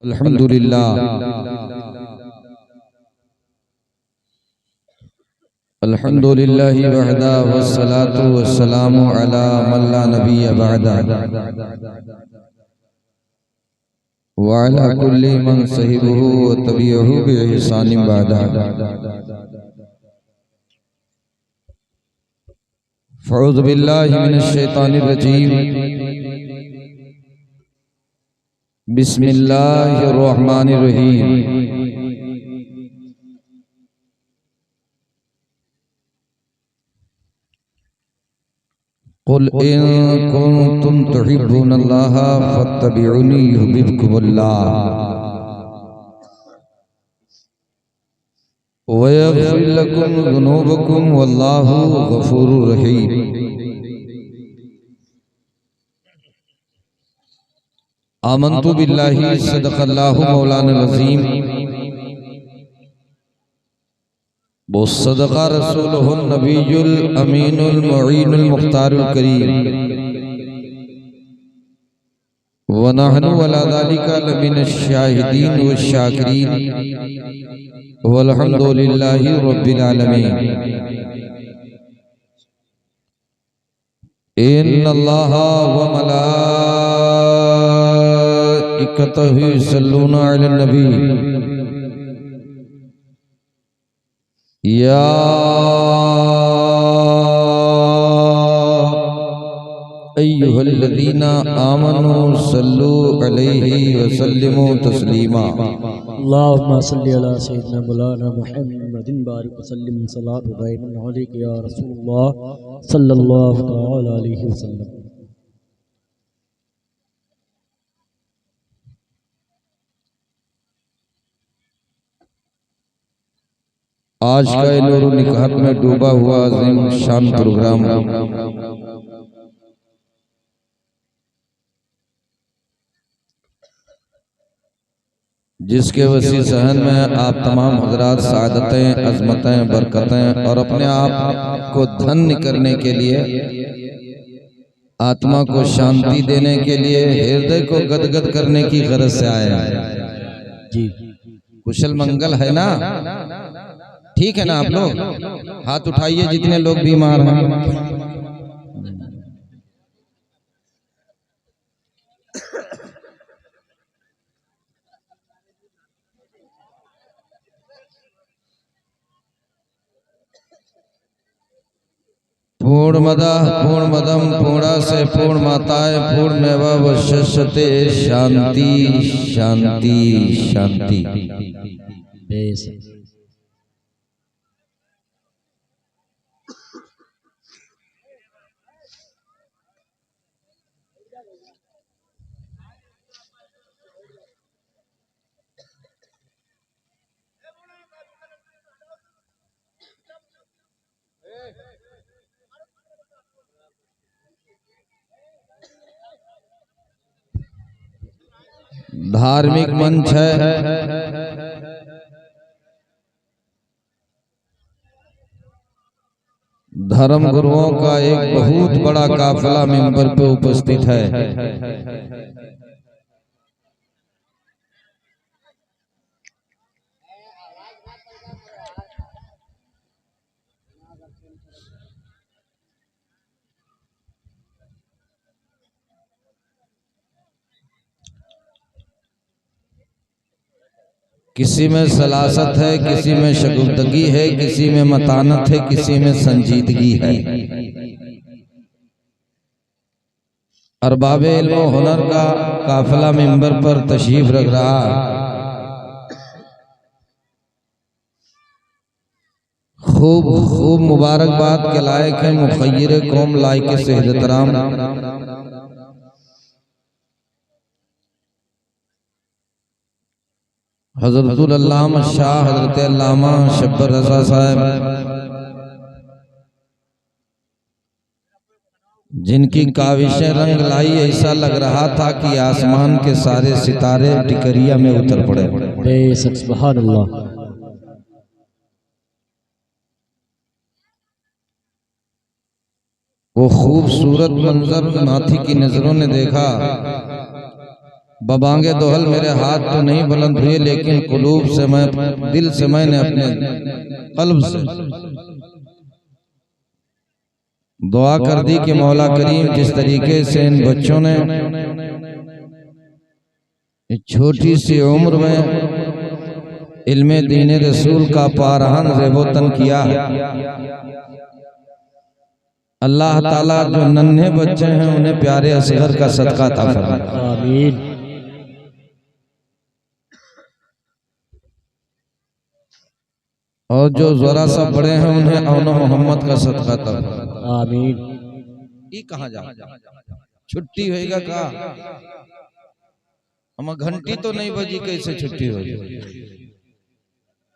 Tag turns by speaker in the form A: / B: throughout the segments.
A: अल्हम्दुलिल्लाह अल्हम्दुलिल्लाहि वहदा वस्सलातु वस्सलामु अला मन ला नबिय्य बअदा व अला कुल्ली मन सहिबहु व तबिअहु बिइहसानिन बअदा। फ़अऊज़ु बिल्लाहि मिनश शैतानिर रजीम। बिस्मिल्लाहिर रहमानिर रहीम। कुल इन कुंतुम तुहिब्बूनल्लाह फत्तबिऊनी युहिब्बुकुमुल्लाह व यग़फिर लकुम ज़ुनूबकुम वल्लाहु गफूरुर रहीम। आमन्तु बिल्लाहि सदक़ल्लाहु मौलाना अज़ीम व सदक़ा रसूलुहुन नबियुल अमीनुल मुईनुल मुख्तारुल करीम व नहनु अला ज़ालिका लमिनश शाहिदीन व शाकिरीन वल्हम्दुलिल्लाहि रब्बिल आलमीन। इन्नल्लाहा व मलाइकतहु युसल्लूना अलन नबी या अय्युहल्लज़ीना आमनू सल्लू अलैहि वसल्लिमू तस्लीमा।
B: अल्लाहुम्मा सल्लि अला सय्यिदिना मौलाना मुहम्मदिन बारिक वसल्लिम सल्लल्लाहु अलैहि या रसूलल्लाह सल्लल्लाहु तआला अलैहि वसल्लम।
A: आज का नूर निकाहत में डूबा हुआ अजीम शान प्रोग्राम जिसके वसी सहन में आप तमाम हजरात सादतें, अजमतें, बरकतें और अपने आप को धन्य करने के लिए, आत्मा को शांति देने के लिए, हृदय को गदगद करने की गरज से आए हैं जी। कुशल मंगल है ना? ठीक है ना? आप लोग हाथ उठाइए जितने लोग बीमार हैं। पूर्णमदः पूर्णमदम पूर्णास्य पूर्णमादाय पूर्णमेवावशिष्यते। शांति शांति शांति। धार्मिक मंच है, धर्म गुरुओं का एक बहुत बड़ा काफिला मिंबर पे उपस्थित है। किसी में सलासत है, किसी में शगुफ्तगी है, किसी में मतानत है, किसी में संजीदगी है। अरबाब इल्म व हुनर का काफिला मिंबर पर तशरीफ रख रहा। खूब खूब मुबारकबाद के लायक है मुखय्यर कौम लायक से एहतराम हज़रतुल अल्लामा शाह हज़रत अल्लामा शब्बर रज़ा साहब, जिनकी काविशें रंग लाई, ऐसा लग रहा था कि आसमान के सारे सितारे टिकरिया में उतर पड़े।
B: सुभान अल्लाह।
A: वो खूबसूरत मंजर नाथी की नजरों ने देखा बबांगे दोहल मेरे हाथ तो नहीं बुलंद हुए, लेकिन कुलूब से मैं, दिल से मैंने अपने कल्ब से दुआ कर दी कि मौला करीम जिस तरीके से इन बच्चों ने छोटी सी उम्र में इल्मे दीन रसूल का पारहन रेबोतन किया है, अल्लाह ताला जो नन्हे बच्चे हैं उन्हें प्यारे असगर का सदका अता फरमाए।
B: आमीन।
A: और जो जरा सा बड़े हैं उन्हें औनो मोहम्मद का सदका अता फरमाए।
B: आमीन।
A: ये कहाँ जा छुट्टी होएगा का? हम घंटी तो नहीं बजी, कैसे छुट्टी होगी?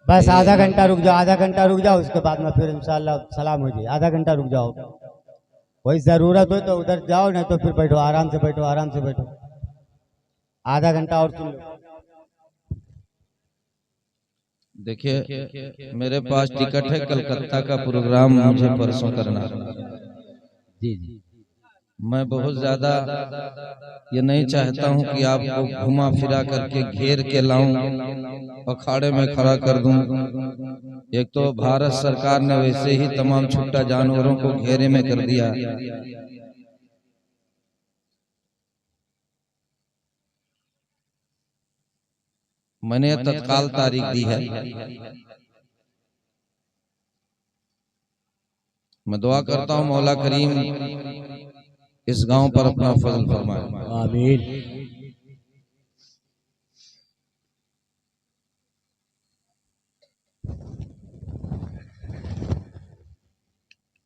C: बस आधा घंटा रुक जाओ, आधा घंटा रुक जाओ, उसके बाद में फिर इंशाल्लाह सलाम हो जाए। आधा घंटा रुक जाओ, कोई जरूरत हो तो उधर जाओ, नहीं तो फिर बैठो, आराम से बैठो, आराम से बैठो। आधा घंटा और सुन लो।
A: देखिए मेरे पास टिकट है कलकत्ता का प्रोग्राम, मुझे परसों करना।
B: जी जी।
A: मैं बहुत ज्यादा ये नहीं चाहता हूं कि आपको घुमा फिरा करके घेर के लाऊं, अखाड़े में खड़ा कर दूं। एक तो भारत सरकार ने वैसे ही तमाम छुट्टा जानवरों को घेरे में कर दिया, मैंने तत्काल तारीख दी है। मैं दुआ करता हूं मौला करीम इस गांव पर अपना फजल फरमाए।
B: आमीन।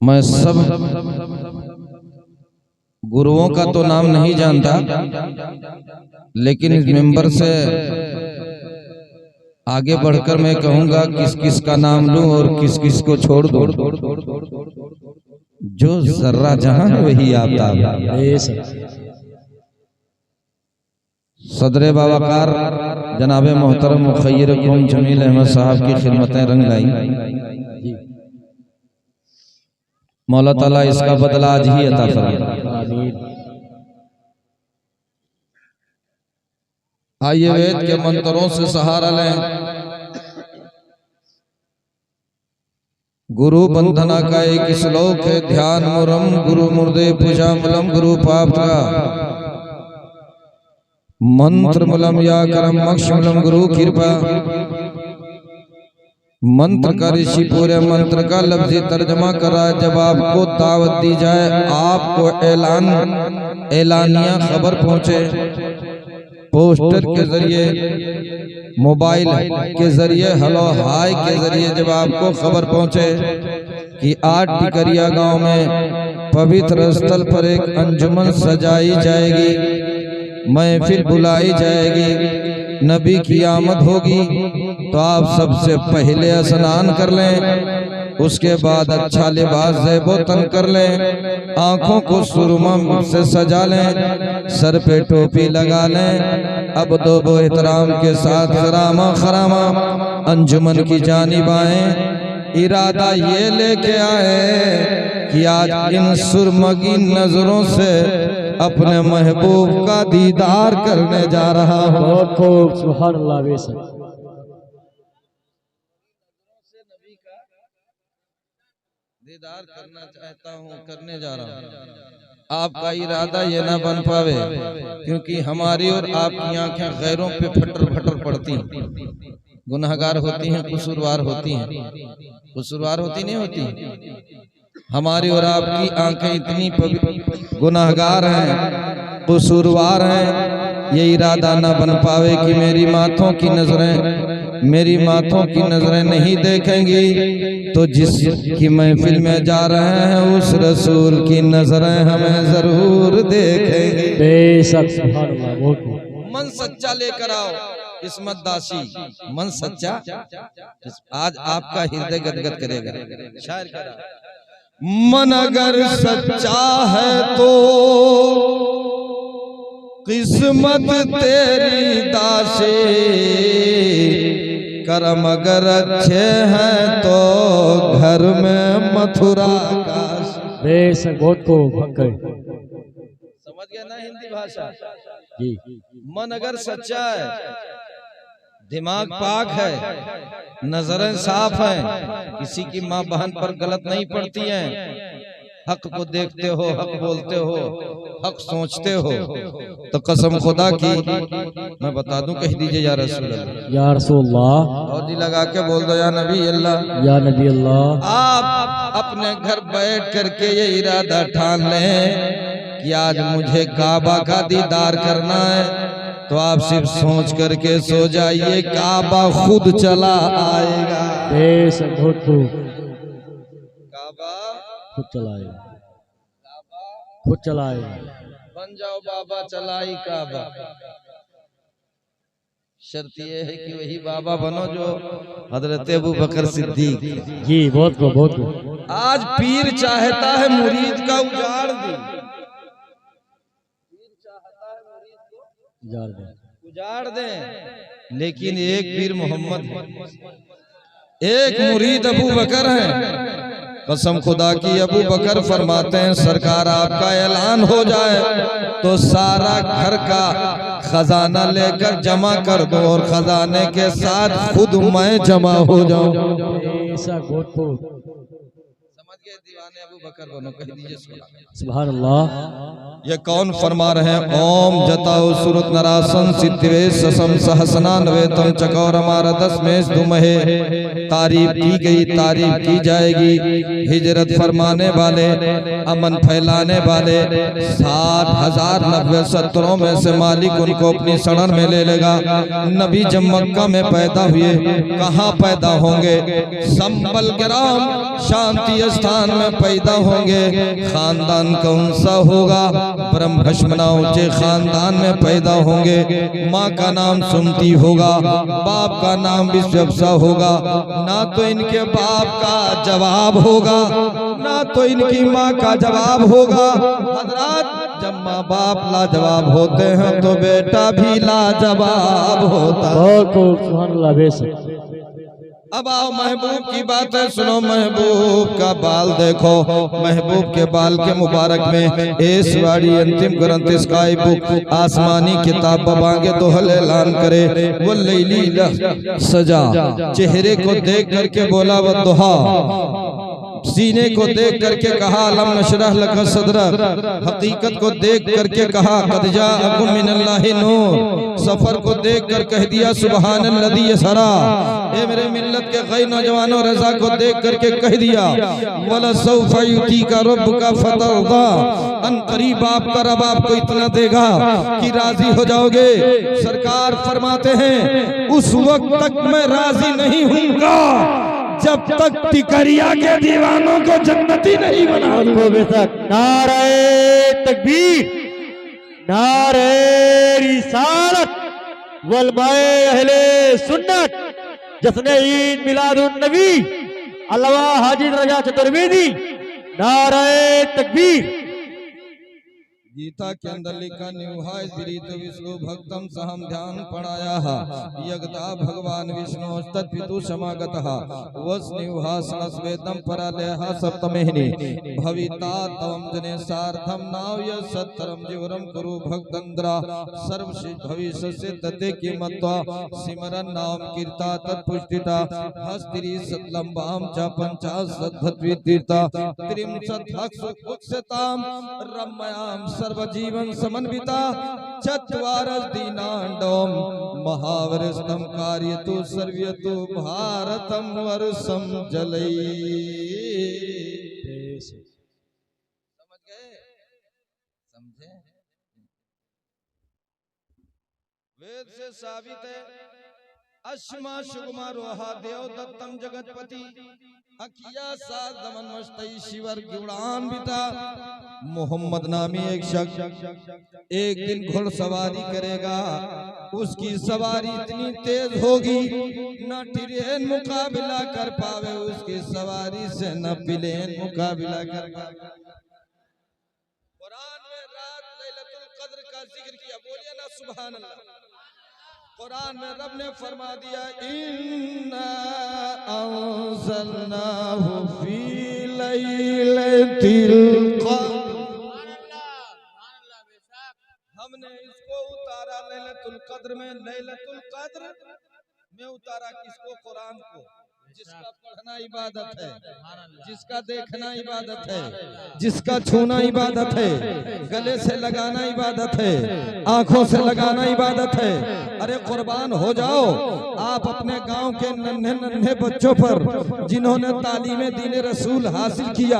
A: मैं सब गुरुओं का तो नाम नहीं जानता, लेकिन इस मेंबर से आगे बढ़कर मैं कहूंगा किस किस का नाम लूं और किस किस को छोड़ दूं। जो जर्रा जहां है वही आता है। सदर बावकार जनाबे मोहतरम मुखय्यर कौम जमील अहमद साहब की खिदमतें रंग लाई, मौला ताला इसका बदला आज ही अता फरमाए। आइए वेद के मंत्रों से सहारा लें। गुरु बंधना का एक श्लोक है, ध्यान मुरम गुरु मुर्दे पूजा मुलम गुरु पाप का मंत्र मुलम या करम मक्ष मुलम गुरु कृपा। मंत्र का ऋषि पूरे मंत्र का लफ्जी तर्जमा करा। जब आपको दावत दी जाए, आपको एलानिया खबर पहुंचे, पोस्टर के जरिए, मोबाइल के जरिए, हेलो हाय के जरिए जब आपको खबर पहुंचे कि आज टिकरिया गांव में पवित्र स्थल पर एक अंजुमन सजाई जाएगी, महफिल बुलाई जाएगी, नबी की आमद होगी, तो आप सबसे पहले स्नान कर लें, उसके बाद अच्छा लिबास ज़ेबो तन कर लें, आंखों को सुरमा से सजा लें, सर पे टोपी लगा लें। अब दो एहतराम के साथ खरामा खरामा अंजुमन की जानिब आए, इरादा ये लेके आए कि आज इन सुरमगी नजरों से अपने महबूब का दीदार करने जा रहा हूँ।
B: बहुत खूब, सुभान अल्लाह। बेशक
A: दीदार करना चाहता हूँ, करने जा रहा हूँ। आपका इरादा ये ना बन पावे, क्योंकि हमारी और आपकी आंखें गैरों पे फटर फटर पड़ती, गुनहगार होती हैं, कसूरवार होती हैं, कसूरवार होती नहीं होती। हमारी और आपकी आंखें इतनी गुनहगार हैं, कसूरवार हैं, ये इरादा ना बन पावे कि मेरी माथों की नजरें नहीं देखेंगी, तो जिस की महफिल में जा रहे हैं उस रसूल की नजरें हमें जरूर देखेंगे।
B: बेशक, सुभान अल्लाह। बहुत खूब।
A: मन सच्चा लेकर आओ किस्मत दासी, मन सच्चा आज आपका हृदय गदगद करेगा। शायर कह रहा, मन अगर सच्चा है तो किस्मत तेरी दासी, कर्म अगर अच्छे हैं तो घर में मथुरा का।
B: बेशक, बहुत खूब।
A: समझ गया ना? हिंदी भाषा।
B: जी
A: मन अगर सच्चा है, दिमाग पाक है, नजरें साफ हैं, किसी की माँ बहन पर गलत नहीं पड़ती हैं, हक को देखते हो, हक बोलते हो, हक सोचते हो, तो कसम खुदा की मैं बता दूं, कह दीजिए या रसूल अल्लाह,
B: या रसूलल्लाह,
A: और जी लगा के बोल दो या नबी अल्लाह।
B: या नबी अल्लाह।
A: आप अपने घर बैठ करके ये इरादा ठान लें कि आज मुझे काबा का दीदार करना है, तो आप सिर्फ सोच करके सो जाइए, काबा खुद चला आएगा।
B: बेशक बहुत खूब,
A: काबा
B: खुद चलाए, खुद चलाए।
A: बन जाओ बाबा चलाई काबा। शर्त ये है कि वही बाबा बनो जो हजरत अबू बकर सिद्दीक।
B: जी बहुत खूब, बहुत खूब।
A: आज पीर चाहता है मुरीद का उजाड़ दे, उजाड़ दें, लेकिन एक पीर मोहम्मद है, एक मुरीद अबू बकर है। कसम खुदा की अबू बकर फरमाते हैं, सरकार आपका ऐलान हो जाए तो सारा घर का खजाना लेकर जमा कर दो और खजाने के साथ खुद मैं जमा हो जाऊं।
B: ऐसा बहुत खूब।
A: समझ गए दीवाने अबू बकर बनो, कह दीजिए
B: सुभान अल्लाह।
A: ये कौन फरमा रहे हैं? ओम जताओ सुरत नरासन सिद्धिवे ससम सहसनान वेतम चकौर हमारा 10 में दुमहे। तारीफ की गई, तारीफ की जाएगी। हिजरत फरमाने वाले, अमन फैलाने वाले 60,090 में से मालिक उनको अपनी सड़न में ले लेगा। नबी जब मक्का में पैदा हुए, कहाँ पैदा होंगे? संबल ग्राम शांति स्थान में पैदा होंगे। खानदान कौन सा होगा? ब्रह्म भस्मना ऊंचे खानदान में पैदा होंगे। माँ का नाम सुमती होगा, बाप का नाम विश्वसा होगा। ना तो इनके बाप का जवाब होगा, ना तो इनकी माँ का जवाब होगा। हजरात, जब माँ बाप लाजवाब होते हैं तो बेटा भी लाजवाब होता है।
B: बहुत खूब, सुभान अल्लाह। बेशक।
A: अब आओ महबूब की बातें सुनो। महबूब का बाल देखो, महबूब के बाल के मुबारक में ऐशवाड़ी अंतिम ग्रंथ स्काई बुक आसमानी किताब बांगे दोहल ऐलान करे। वो लैली सजा, चेहरे को देख करके बोला वो दुहा, सीने को देख करके कहा अलम नशरह लक सदरक, हकीकत को देख करके कहा कद जाअकुम मिनल्लाहि नूर, सफर को देख कर कह दिया सुबहानल्लज़ी यसरा। ए मेरे मिल्लत के गई नौजवानों, रजा को देख करके कह दिया वला सौफा युतीका रब्बुका फतरदा, अन करीब आपका रब आपको इतना देगा कि राजी हो जाओगे। सरकार फरमाते हैं उस वक्त तक मैं राजी नहीं हूँगा जब तक टिकरिया के दीवानों को जन्नती नहीं बना दूं।
B: बेशक। नारे तकबीर, नारे रिसालत, वलमाए अहले सुन्नत, जश्न ईद मिलादुन नबी, अल्लामा हाजी रजा चतुर्वेदी। नारे तकबीर।
A: गीता के अंदर लिखा निवहा विष्णु भक्तम सहम ध्यान पढ़ाया यगदा भगवान विष्णु तत्पितु समागत वस निवहासनस्वेदम परालेहा सप्तमेहनि भविता तवम जने सार्थम नाव्य सत्तरम जीवरम कुरु भक्तंद्रा सर्व भविष्य से तते की मत्वा सिमरन नाम कीर्ता तत्पुष्टिता हस्तिरी सतलंबाम च पंचाश सद्भत्वी तीर्था त्रिंशत् हक्षुक्षताम रम्याम सर्वजीवन समन्विता चत्वारस दीनांडोम महावरस्तम कार्यतु सर्वयतु भारतम वर्षम जलई। समझ गए? समझे? वेद से साबित है अश्मा शुगमा रोहा देव दत्तम जगतपति अकिया सात दमन मस्तई शिवर गुणान बिता। मोहम्मद नामी एक शख्स एक दिन घुड़सवारी करेगा, उसकी सवारी इतनी तेज होगी न ट्रेन मुकाबला कर पावे उसकी सवारी से, न प्लेन मुकाबला कर पावे। कुरान में रात लैलतुल कद्र का जिक्र किया, बोलिए ना सुभान अल्लाह। कुरान में रब ने फरमा दिया इन्ना अंज़लनाहु फी लैलतिल क़द्र। कद्र में लैलतुल कद्र में उतारा किसको? कुरान को। जिसका पढ़ना इबादत है, जिसका देखना इबादत है, जिसका छूना इबादत है, गले से लगाना इबादत है, आंखों से लगाना इबादत है। अरे कुर्बान हो जाओ आप अपने गांव के नन्हे नन्हे बच्चों पर जिन्होंने तालीम दीन रसूल हासिल किया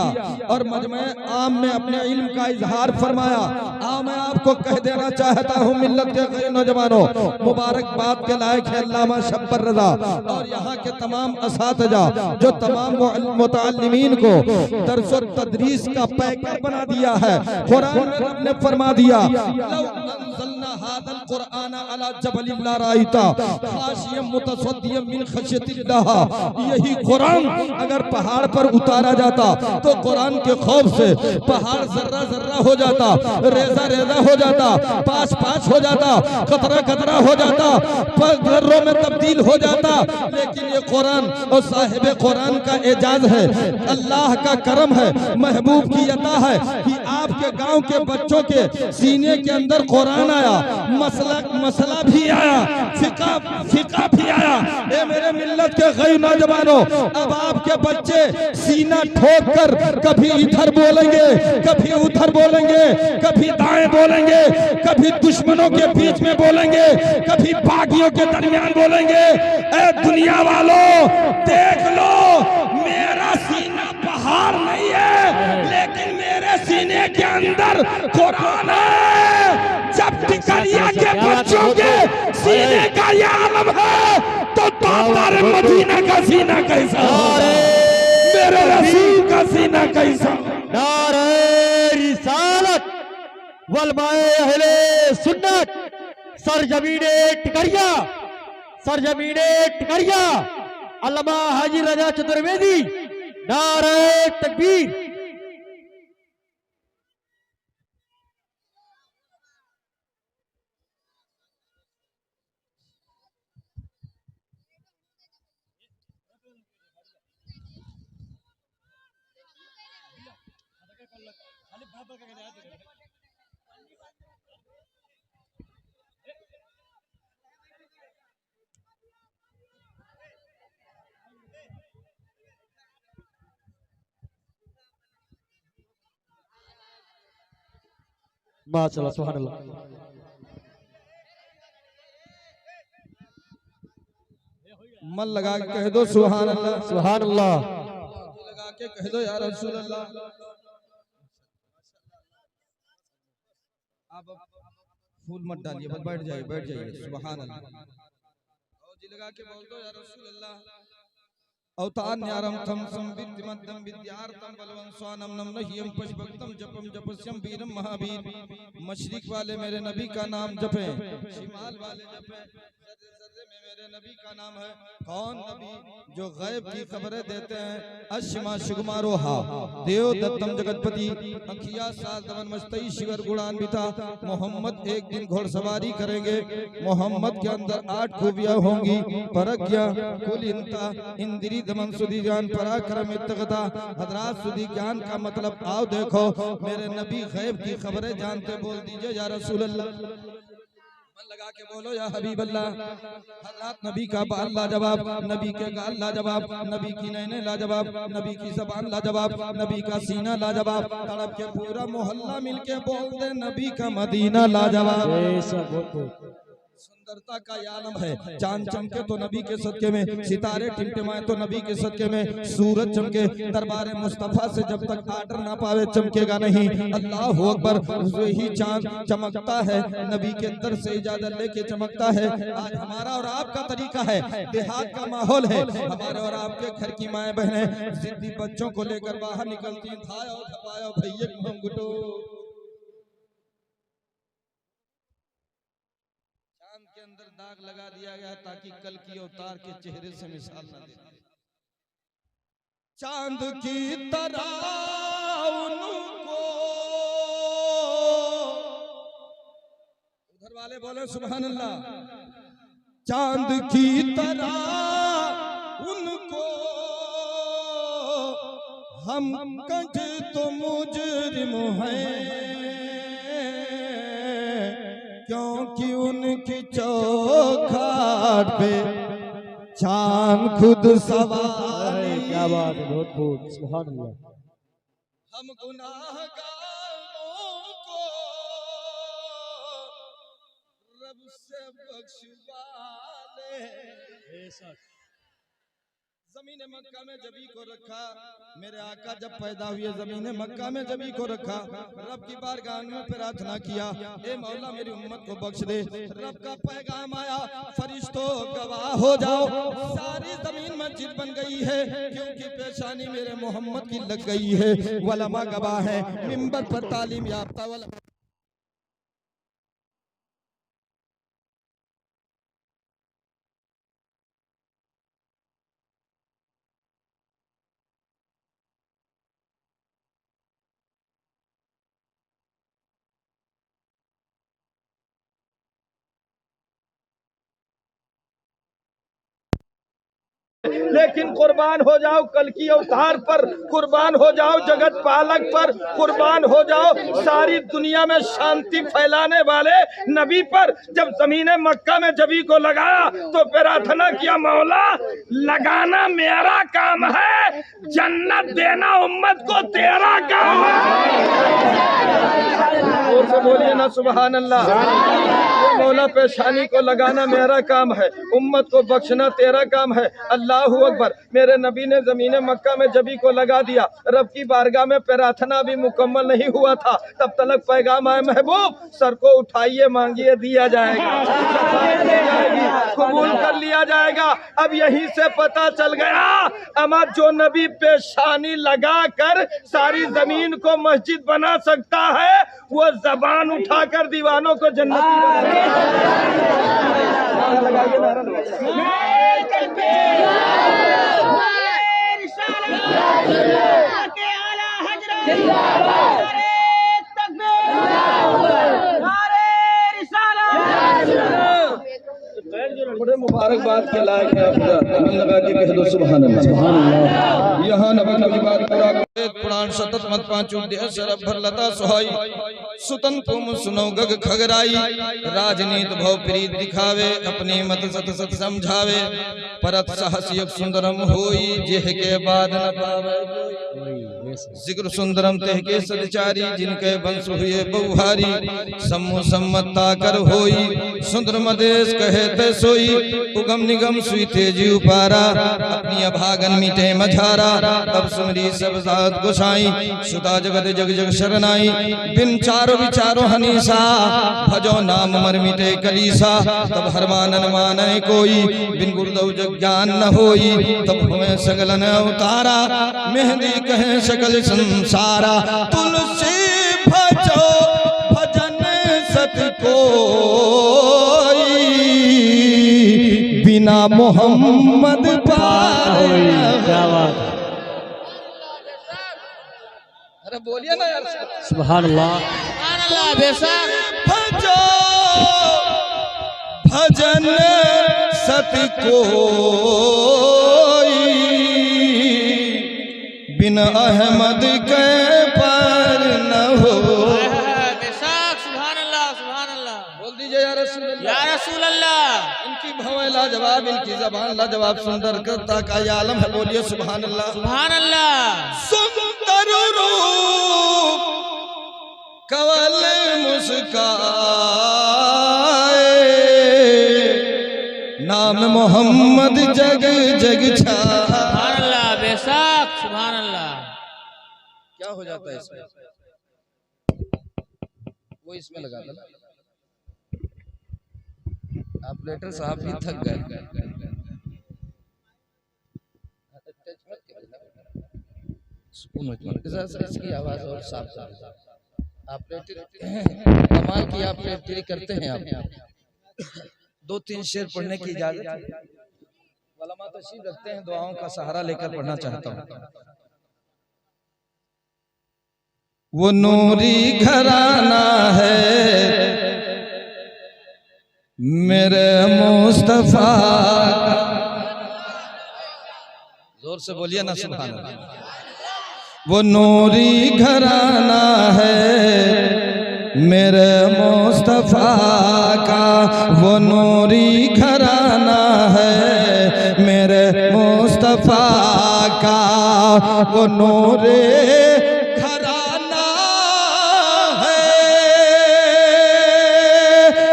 A: और मजमे आम में अपने इल्म का इजहार फरमाया। आओ मैं आपको कह देना चाहता हूँ मिल्लत के कई नौजवानों, मुबारकबाद के लायक है अल्लामा शब्बर रजा और यहाँ के तमाम असातिज़ा जो तमाम मुतअल्लिमीन को दर्स और तदरीस का पैकर बना दिया है। कुरान में रब ने फरमा दिया लौ अंज़लना हाज़ल कुरआन अला जबलिन लराइता खाशियम मुतसद्दियम मिन खश्यतिल्लाह। यही कुरान अगर पहाड़ पर उतारा जाता तो कुरान के खौफ से पहाड़ जर्रा जर्रा हो जाता, रेजा रेजा हो जाता, पाँच पाँच हो जाता, कतरा कतरा हो जाता, जर्रों में तब्दील हो जाता। लेकिन ये कुरान और साहिब कुरान का एजाज है, अल्लाह का करम है, महबूब की अता है कि आपके गांव के बच्चों के सीने के अंदर कुरान आया, मसला भी आया, फिका भी आया। ए मेरे मिल्लत के गई नौजवानों, अब आपके बच्चे सीना ठोक कर कभी इधर बोलेंगे, कभी उधर बोलेंगे, कभी दाएं बोलेंगे, कभी दुश्मनों के बीच में बोलेंगे, कभी बागियों के दरमियान बोलेंगे। ए दुनिया वालों देख लो, मेरा सीना पहाड़ नहीं है, लेकिन मेरे सीने के अंदर कुरान है। जब टिकरिया के बच्चों के सीने का ये आलम है तो तातार मदीना का सीना कैसा, मेरे रसूल का सीना कैसा।
B: नारे रिसालत वल माए अहले सुन्नत सरजमीने टिकरिया, सरजमीने टिकरिया अल्लामा हाजी रजा चतुर्वेदी। नारे तकबीर। माशाअल्लाह सुभान अल्लाह।
A: मन लगा के कह दो सुभान अल्लाह,
B: सुभान अल्लाह।
A: लगा के कह दो या रसूल अल्लाह। आप फूल मत डालिए, बस बैठ जाइए, बैठ जाइए। सुभान अल्लाह। और जी लगा के बोल दो या रसूल अल्लाह। अवतान यारम थम सम विद्यमद्दम विद्यार्थम बलवं स्वानम नम नहियम पशभक्तम जपम जपस्यम वीरम महावीर। मशरिक वाले मेरे नबी का नाम जपें, शिमाल वाले जपें, जर्रे जर्रे में मेरे नबी का नाम है। कौन नबी? जो गैब की खबरें देते हैं। अशिमा शुगमारोहा देव दत्तम जगतपति अखिया सात दमन मस्तई शिवर गुणान्विता। मोहम्मद एक दिन घोड़सवारी करेंगे। मोहम्मद के अंदर 8 खूबियां होंगी, प्रज्ञा, कुलीनता, इंद्री दमन, सुधी ज्ञान, पराक्रम, इत्तकता। हजरात सुधी ज्ञान का मतलब आओ देखो, मेरे नबी गैब की खबरें जानते। बोल दीजिए या रसूल अल्लाह। मन लगा के बोलो या हबीब अल्लाह। हजरात नबी का बाल लाजवाब, नबी के गाल लाजवाब, नबी की नैने लाजवाब, नबी की जबान लाजवाब, नबी का सीना लाजवाब। तड़प के पूरा मोहल्ला मिलके बोल दे नबी का मदीना लाजवाब। सुंदरता का ये आलम है। चांद चमके तो नबी के सदके में, सितारे टिमटिमाए तो नबी के सदके में, सूरज चमके दरबार मुस्तफा से जब तक आर्डर ना पावे चमकेगा नहीं। अल्लाह अकबर। वही चांद चमकता है, नबी के दर से इजाजत लेके चमकता है। आज हमारा और आपका तरीका है, देहात का माहौल है। हमारे और आपके घर की माएँ बहनें जिद्दी बच्चों को लेकर बाहर निकलती, खाओ खपाओ भैया घुटो। के अंदर दाग लगा दिया गया ताकि कल की अवतार के चेहरे से मिसाल ना दे। चांद की तरह उनको, उधर वाले बोले सुभान अल्लाह। चांद की तरह उनको हम कज तो मुजरिम हैं, क्योंकि उनकी चौखाट पे चांद खुद सवार।
B: क्या बात है, बहुत खूब, सुभान अल्लाह।
A: हम गुनाहगारों को रब से बख्शवा ले। ज़मीन मक्का में जबी को रखा, मेरे आका जब पैदा हुए ज़मीन मक्का में जबी को रखा, रब की बारगाह में प्रार्थना किया, ए मौला मेरी उम्मत को बख्श दे। रब का पैगाम आया, फरिश्तों गवाह हो जाओ, सारी ज़मीन मस्जिद बन गई है क्योंकि पेशानी मेरे मोहम्मद की लग गई है। वलमा गवाह है, मिंबर पर तालीम याफ्ता वलमा।
D: लेकिन कुर्बान हो जाओ कल की अवतार पर, कुर्बान हो जाओ जगत पालक पर, कुर्बान हो जाओ सारी दुनिया में शांति फैलाने वाले नबी पर। जब ज़मीन मक्का में जबी को लगाया तो प्रार्थना किया, मौला लगाना मेरा काम है, जन्नत देना उम्मत को तेरा काम है। और से बोलिए ना सुभान अल्लाह। मौला पेशानी को लगाना मेरा काम है, उम्मत को बख्शना तेरा काम है। अल्लाहू अकबर। मेरे नबी ने ज़मीन मक्का में जबी को लगा दिया, रब की बारगाह में प्रार्थना भी मुकम्मल नहीं हुआ था, तब तलक पैगाम आए, महबूब सर को उठाइए, मांगिए, दिया जाएगा, कबूल कर लिया जाएगा। अब यहीं से पता चल गया, अमा जो नबी पेशानी लगा कर सारी जमीन को मस्जिद बना सकता है, वो जबान उठाकर दीवानों को जन्नती बड़े मुबारकबाद के लायक है। लगा के कह दो सुभान अल्लाह। यहाँ नबी की बात पूरा
A: पुराण सतत मत पांचू दे शरफ भर लता सुहाई, सुतन तुम सुनो गग खगराई, राजनीत भव प्रीत दिखावे, अपनी मत सत सत समझावे, परत साहस योग सुंदरम होई, जेह के बाद न पावे जिक्र सुंदरम तेह के सदचारी, जिनके वंश हुए बहुहारी, सम्मु सम्मता कर होई, सुंदर मदेश कहे ते सोई, उगम निगम सुई तेजी उपारा, अपनी अभागन मीटे मझारा, तब सुमरी सब जात गोसाई, सुता जगत जग जग शरनाई, बिन चारो विचारो हनीसा, भजो नाम मर मिटे कलीसा, तब हर मानन माने कोई, बिन गुरुदव जग ज्ञान न होई, तब हुए सगलन अवतारा, मेहंदी कहे सकल संसारा, तुलसी भजो भजन सत कोई, बिना मोहम्मद पाए। अरे बोलिए ना यार,
B: सुभान अल्लाह।
A: भजो भजन सत कोई, बिन अहमद के पर न हो।
E: सुभान अल्लाह, सुभान अल्लाह।
A: बोल दीजिए या रसूल अल्लाह,
E: या रसूल अल्लाह।
A: इनकी भवें लाजवाब, इनकी जबान लाजवाब, सुंदर करता का ये आलम है। बोलिए सुभान अल्लाह,
E: सुभान अल्लाह।
A: सुंदर रूप कवल मुस्काए, नाम मोहम्मद जग जग छा।
E: सुभान अल्लाह, बेशक सुभान अल्लाह।
A: क्या हो जाता है इसमें? वो इसमें लगा था ना, ऑपरेटर साहब भी थक गए। इसकी आवाज और साफ साफ। ऑपरेटर कमाल की ऑपरेटर करते हैं आप। 2-3 शेर पढ़ने की इजाजत है। वलमा तशरीफ रखते हैं, दुआओं का सहारा लेकर पढ़ना चाहता हूँ। वो नूरी घराना है मेरे मुस्तफा का। जोर से बोलिए ना सुभान अल्लाह। वो नूरी घराना है मेरे मुस्तफा का वो नूरी घराना है, मेरे मुस्तफा का वो नूरे घराना है,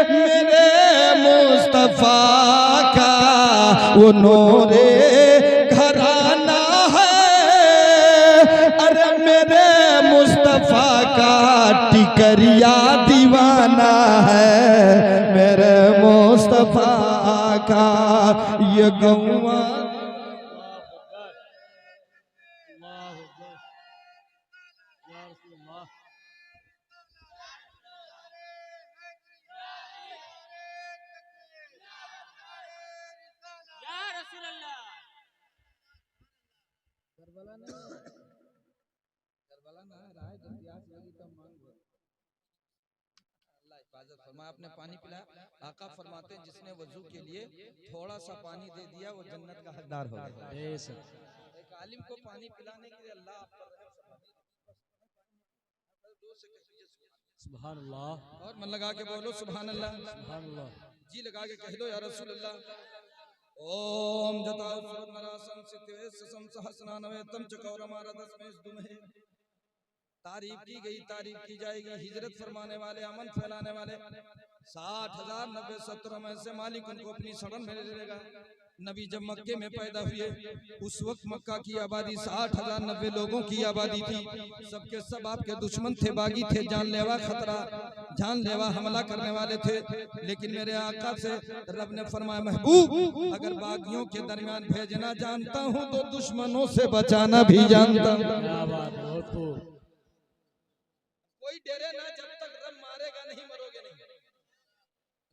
A: मेरे मुस्तफा का वो नूरे घराना है। अरे मेरे मुस्तफा का टिकरिया दीवाना है, मेरे मुस्तफा का ये गौवा।
E: या रसूल अल्लाह।
A: आपने पानी पिलाया, आका फरमाते हैं जिसने वजू के लिए थोड़ा सा पानी दे दिया वो जन्नत का हकदार हो गया। एक आलिम को पानी पिलाने के लिए अल्लाह आप पर रहम फरमाते।
B: सुभान अल्लाह।
A: और मन लगा के बोलो सुभान अल्लाह,
B: सुभान अल्लाह।
A: जी लगा के कह दो या रसूल अल्लाह। ओम जता नरासम सितवे ससम सहस्रनानवे तम चकौर हमारा दसमें दुमे। तारीफ की गई, तारीफ की जाएगी। हिजरत फरमाने वाले, अमन फैलाने वाले 60,000 90 70 में से मालिक उनको अपनी शरण में ले लेगा। नबी जब मक्के में पैदा हुए उस वक्त मक्का की आबादी 60,000 90 लोगों की आबादी थी। सबके सब आपके दुश्मन थे, बागी थे, जानलेवा खतरा, जानलेवा हमला करने वाले थे। लेकिन मेरे आका से रब ने फरमाया, महबूब अगर बागियों के दरमियान भेजना जानता हूँ तो दुश्मनों से बचाना भी जानता हूँ। कोई डरे ना, जब तक रब मारेगा नहीं मरोगे नहीं।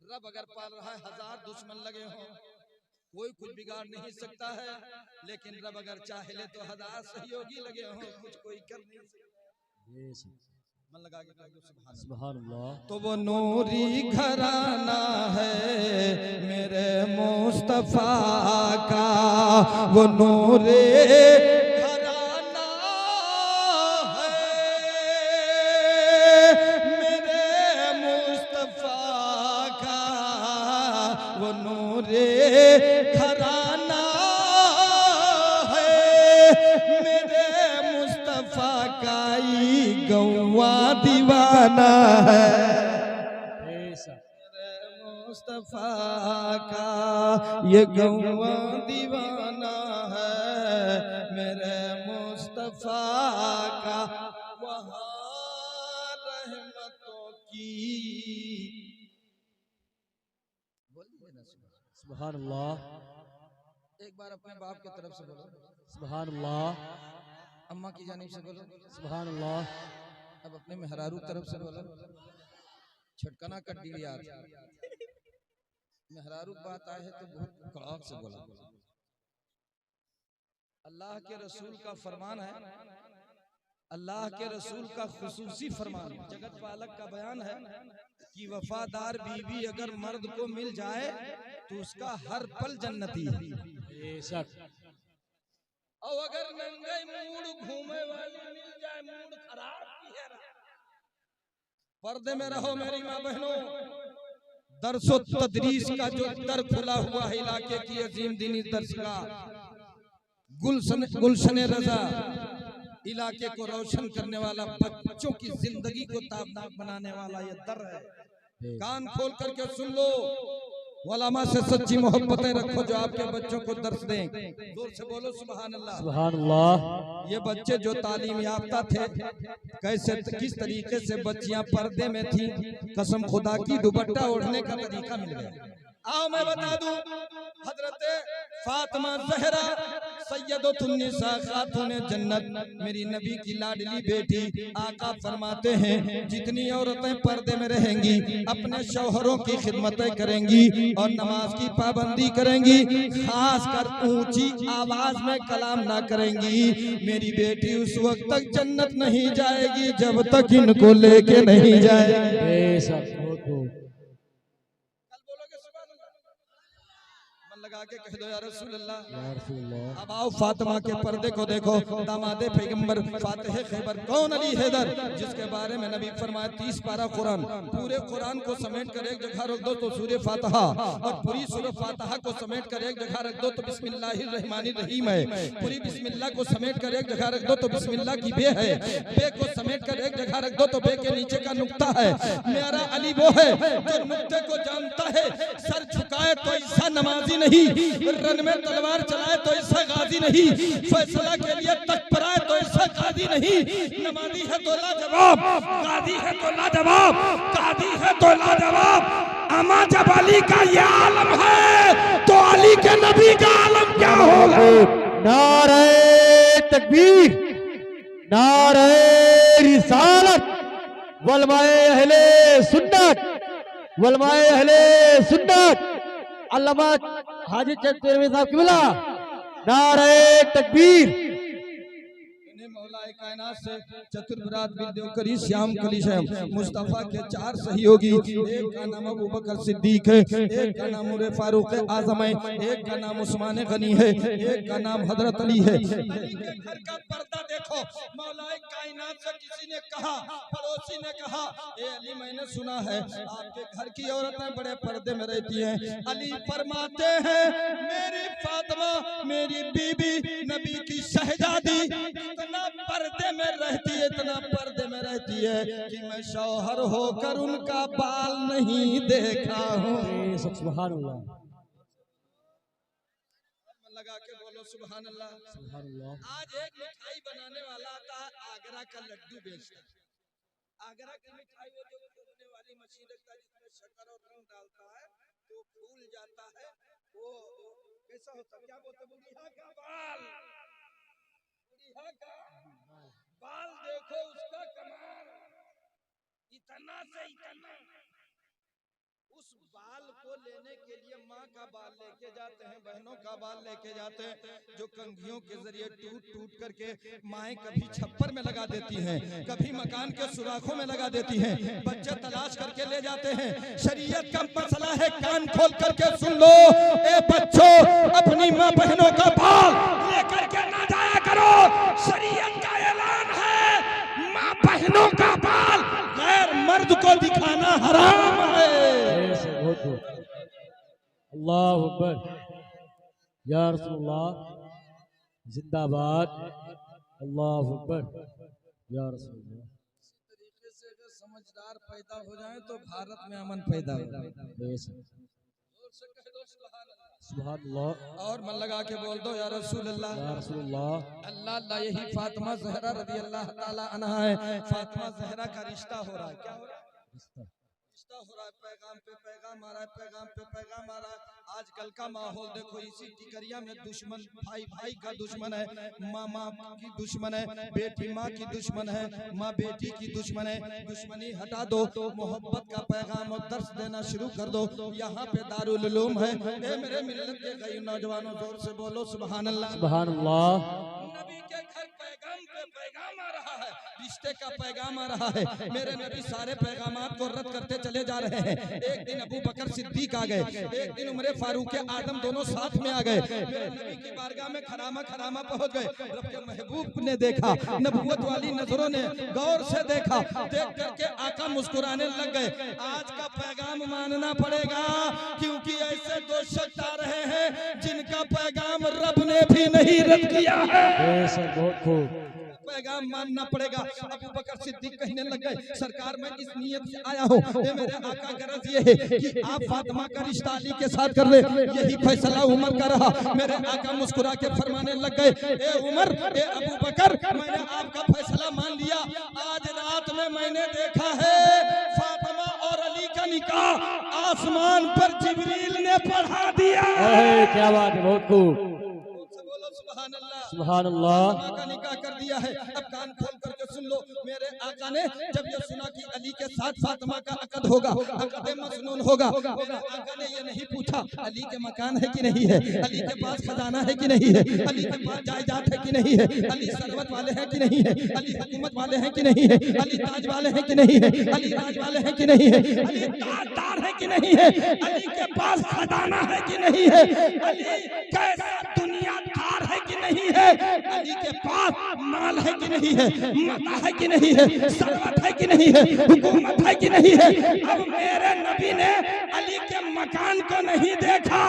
A: रब अगर पाल रहा है 1000 दुश्मन लगे हों कोई कुछ बिगाड़ नहीं सकता है, लेकिन रब अगर चाहे ले तो 1000 सहयोगी लगे हों कुछ कोई कर नहीं सकता। मन लगा के सुभान अल्लाह। तो वो नूरी घराना है मेरे मुस्तफा का, वो नूरे घराना है मेरे मुस्तफा का, वो नूरे घराना है मेरे मुस्तफा का गौवा दीवाना है, मुस्तफा का ये गौवा दीवाना है मेरे मुस्तफा का। वहाँ रहमतों की
B: सुभान अल्लाह।
A: एक बार अपने बाप की तरफ से बोलो
B: सुभान अल्लाह।
A: अम्मा की जानिब से बोलो
B: सुभान अल्लाह।
A: अब अपने मेहरारू तरफ से बोलो। छटकना कड्डी यार, मेहरारू बात आए है तो बहुत कड़ाक से बोला। अल्लाह के रसूल का फरमान है, अल्लाह के रसूल का खुसूसी फरमान, जगत पालक का बयान है कि वफादार बीवी अगर मर्द को मिल जाए तो उसका हर पल जन्नती है। और अगर नंगे मूड घूमे वाली मिल जाए, मूड खराब की है, पर्दे में रहो मेरी माँ बहनों। दरसो तदरीस का जो दर खुला हुआ है इलाके की अजीम दीनी दरसगाह गुलशन रजा, इलाके को रोशन करने वाला, बच्चों की जिंदगी को ताबनाक बनाने वाला ये दर है। कान खोल करके सुन लो, वलामा से सच्ची मोहब्बतें रखो जो आपके बच्चों को दर्श दें। जोर से बोलो सुभान अल्लाह।
B: सुभान अल्लाह।
A: ये बच्चे जो तालीम याफ्ता थे, कैसे किस तरीके से बच्चियां पर्दे में थी, कसम खुदा की दुपट्टा ओढ़ने का तरीका मिल गया। आओ मैं बता दूं, हजरत फातिमा ज़हरा सैयदतुन्निसा खातून जन्नत, मेरी नबी की लाडली बेटी, आका फरमाते हैं जितनी औरतें पर्दे में रहेंगी अपने शौहरों की खिदमतें करेंगी और नमाज की पाबंदी करेंगी, खासकर ऊंची आवाज में कलाम ना करेंगी, मेरी बेटी उस वक्त तक जन्नत नहीं जाएगी जब तक इनको लेके नहीं जाए। लगा के कह दो या रसूल अल्लाह।
B: या रसूल अल्लाह।
A: अब आओ फातिमा के पर्दे को देखो, दामादे पैगंबर फातिह खैबर कौन अली हैदर, जिसके बारे में नबी फरमाया 30 पारा कुरान, पूरे कुरान को समेट कर एक जगह रख दो तो सूरह फातिहा, और पूरी सूरह फातिहा को समेट कर एक जगह रख दो तो बिस्मिल्लाहिर रहमानिर रहीम है, पूरी बिस्मिल्लाह को समेट कर एक जगह रख दो तो बिस्मिल्लाह की बे है, बे को समेट कर एक जगह रख दो तो बे के नीचे का नुक्ता है। मेरा अली वो है जो नुक्ते को जानता है, सर झुकाए तो ऐसा नमाजी नहीं, रन में तलवार चलाए तो ऐसा गाजी नहीं, फैसला के लिए तत्पराए तो ऐसा कादी नहीं। नमाजी है तो लाजवाब, कादी है तो लाजवाब, कादी है तो लाजवाब। अमा जब अली का ये आलम है तो अली के नबी का आलम क्या होगा?
C: नारे तकबीर, नारे रिसालत, वलमाए अहले सुन्नत, वलमाए अहले सुन्नत, अल्लामा हाजी चंद साहब किबला, नारे तकबीर।
A: मौलाए कायनात से चतुर्बरात बिल्दोकरी श्याम कलीशम मुस्तफा के 4 सहयोगी, एक का नाम अबू बकर सिद्दीक है, एक का नाम उमर फारूक आजम है, एक का नाम उस्मान गनी है, एक का नाम हजरत अली है। अली के घर का पर्दा देखो, मौलाए कायनात से किसी ने कहा, पड़ोसी ने कहा, ए अली मैंने सुना है आपके घर की औरतें बड़े पर्दे में रहती हैं। अली फरमाते हैं मेरी फातिमा मेरी बीबी नबी की शहजादी इतना पर्दे में रहती है, इतना पर्दे में रहती है कि मैं शौहर होकर उनका बाल नहीं देखा हूँ।
B: सुभान अल्लाह,
A: लगा के बोलो सुभान अल्लाह।
B: सुभान अल्लाह।
A: आज एक मिठाई बनाने वाला आता है, आगरा का लड्डू बेचता है। आगरा की मिठाई वो जो फूलने वाली मशीन रखता है जिसमें शक्कर और रंग डालता है तो फूल जाता है, वो कैसा होता है? क्या बोलते हैं? बुढ़िया का बाल, बुढ़िया का बाल देखो उसका कमाल, इतना से इतना। उस बाल को लेने के लिए माँ का बाल लेके जाते हैं, बहनों का बाल लेके जाते हैं, जो कंघियों के जरिए टूट टूट करके माएँ कभी छप्पर में लगा देती हैं, कभी मकान के सुराखों में लगा देती हैं, बच्चे तलाश करके ले जाते हैं। शरीयत का मसला है, कान खोल करके सुन लो, ए बच्चों अपनी माँ बहनों का बाल लेकर के ना जाया करो। शरीयत का ऐलान है माँ बहनों का बाल गैर मर्द को दिखाना हराम है।
B: अल्लाहु अकबर, या रसूलुल्लाह जिंदाबाद, अल्लाहु अकबर, या रसूलुल्लाह।
A: इसी तरीके से अगर समझदार पैदा हो जाए तो भारत में अमन पैदा हो जाए।
B: सुभान अल्लाह।
A: और मन लगा के बोल दो या रसूल अल्लाह।
B: या रसूल अल्लाह।
A: अल्लाह अल्लाह, यही फातिमा ज़हरा रज़ी अल्लाह ताला अन्हा है। फातिमा ज़हरा का रिश्ता हो रहा है। क्या हो रहा है? रिश्ता हो रहा है, पैगाम पे पैगाम आ रहा है, पैगाम पे पैगाम आ रहा है। आजकल का माहौल देखो, इसी टिकरिया में दुश्मन भाई भाई का दुश्मन है, माँ माँ की दुश्मन है, बेटी माँ की दुश्मन है, माँ बेटी की दुश्मन है। दुश्मनी हटा दो, मोहब्बत का पैगाम और दर्श देना शुरू कर दो। यहाँ पे दारुल उलूम है। ए मेरे मिल्लत के कई नौजवानों, जोर से बोलो सुभान अल्लाह।
B: सुभान अल्लाह।
A: नबी के घर पैगाम पे पैगाम आ रहा है, रिश्ते का पैगाम आ रहा है। मेरे नबी सारे पैगामात को रद्द करते चले जा रहे हैं। एक दिन अबू बकर सिद्दीक आ गए, एक दिन उमर फारूक आदम दोनों साथ में आ गए। मेरे नबी की बारगाह में खरामा खरामा पहुंच गए। रब के महबूब ने देखा, नबूवत वाली नजरों ने गौर से देखा, देख करके आका मुस्कुराने लग गए। आज का पैगाम मानना पड़ेगा, क्योंकि ऐसे दो शख्स आ रहे हैं जिनका पैगाम रब ने भी नहीं रद्द किया है।
B: बहुत खूब,
A: पैगाम मानना पड़ेगा। अबू बकर सिद्दीक कहने लग गए, सरकार मैं इस नियत से आया हूँ, ये मेरे आका गरज ये है कि आप फातिमा का रिश्ता अली के साथ कर ले। यही फैसला उमर का रहा। मेरे आका मुस्कुरा के फरमाने लग गए, ए उमर, ए अबू बकर, मैंने आपका फैसला मान लिया। आज रात में मैंने देखा है फातिमा और अली का निकाह आसमान पर जिब्रील ने पढ़ा दिया।
B: क्या बात है, बहुत खूब,
A: सुभान अल्लाह।
B: सुभान अल्लाह।
A: फातिमा का निकाह कर दिया है। अब कान खोल करके सुन लो, मेरे आका ने जब ये सुना कि अली के साथ फातिमा का अकद होगा, अकद मसनून होगा, मेरे आका ने ये नहीं पूछा अली के मकान है कि नहीं है, अली के पास खजाना है कि नहीं है, अली के पास जायदाद है कि नहीं है, अली सरवत वाले हैं कि नहीं है, अली हुकूमत वाले हैं कि नहीं है, अली ताज वाले हैं कि नहीं है, अली राज वाले हैं कि नहीं है, अली ताजदार है
D: कि नहीं है, अली के पास खजाना है कि नहीं है, अली कैसा दुनियादार है कि नहीं है, अली के पास माल है कि नहीं है, मता है कि नहीं है, सरवत है कि नहीं है, हुकूमत है कि नहीं है। अब मेरे नबी ने अली के मकान को नहीं देखा,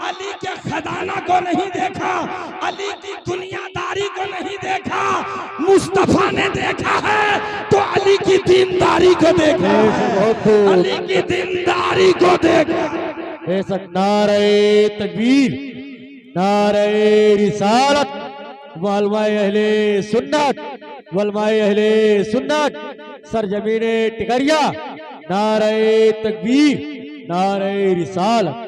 D: अली के खजाना को नहीं देखा, अली की दुनियादारी को नहीं देखा, मुस्तफा ने देखा है तो अली की दीनदारी को देखा, अली की दीनदारी को देखा।
B: बेशक नारे तकबीर, नारे रिसालत, वलमाए अहले सुन्नत, वलमाए अहले सुन्नत, सरजमीने टिकरिया, नारे तकबीर, नारे रिसालत।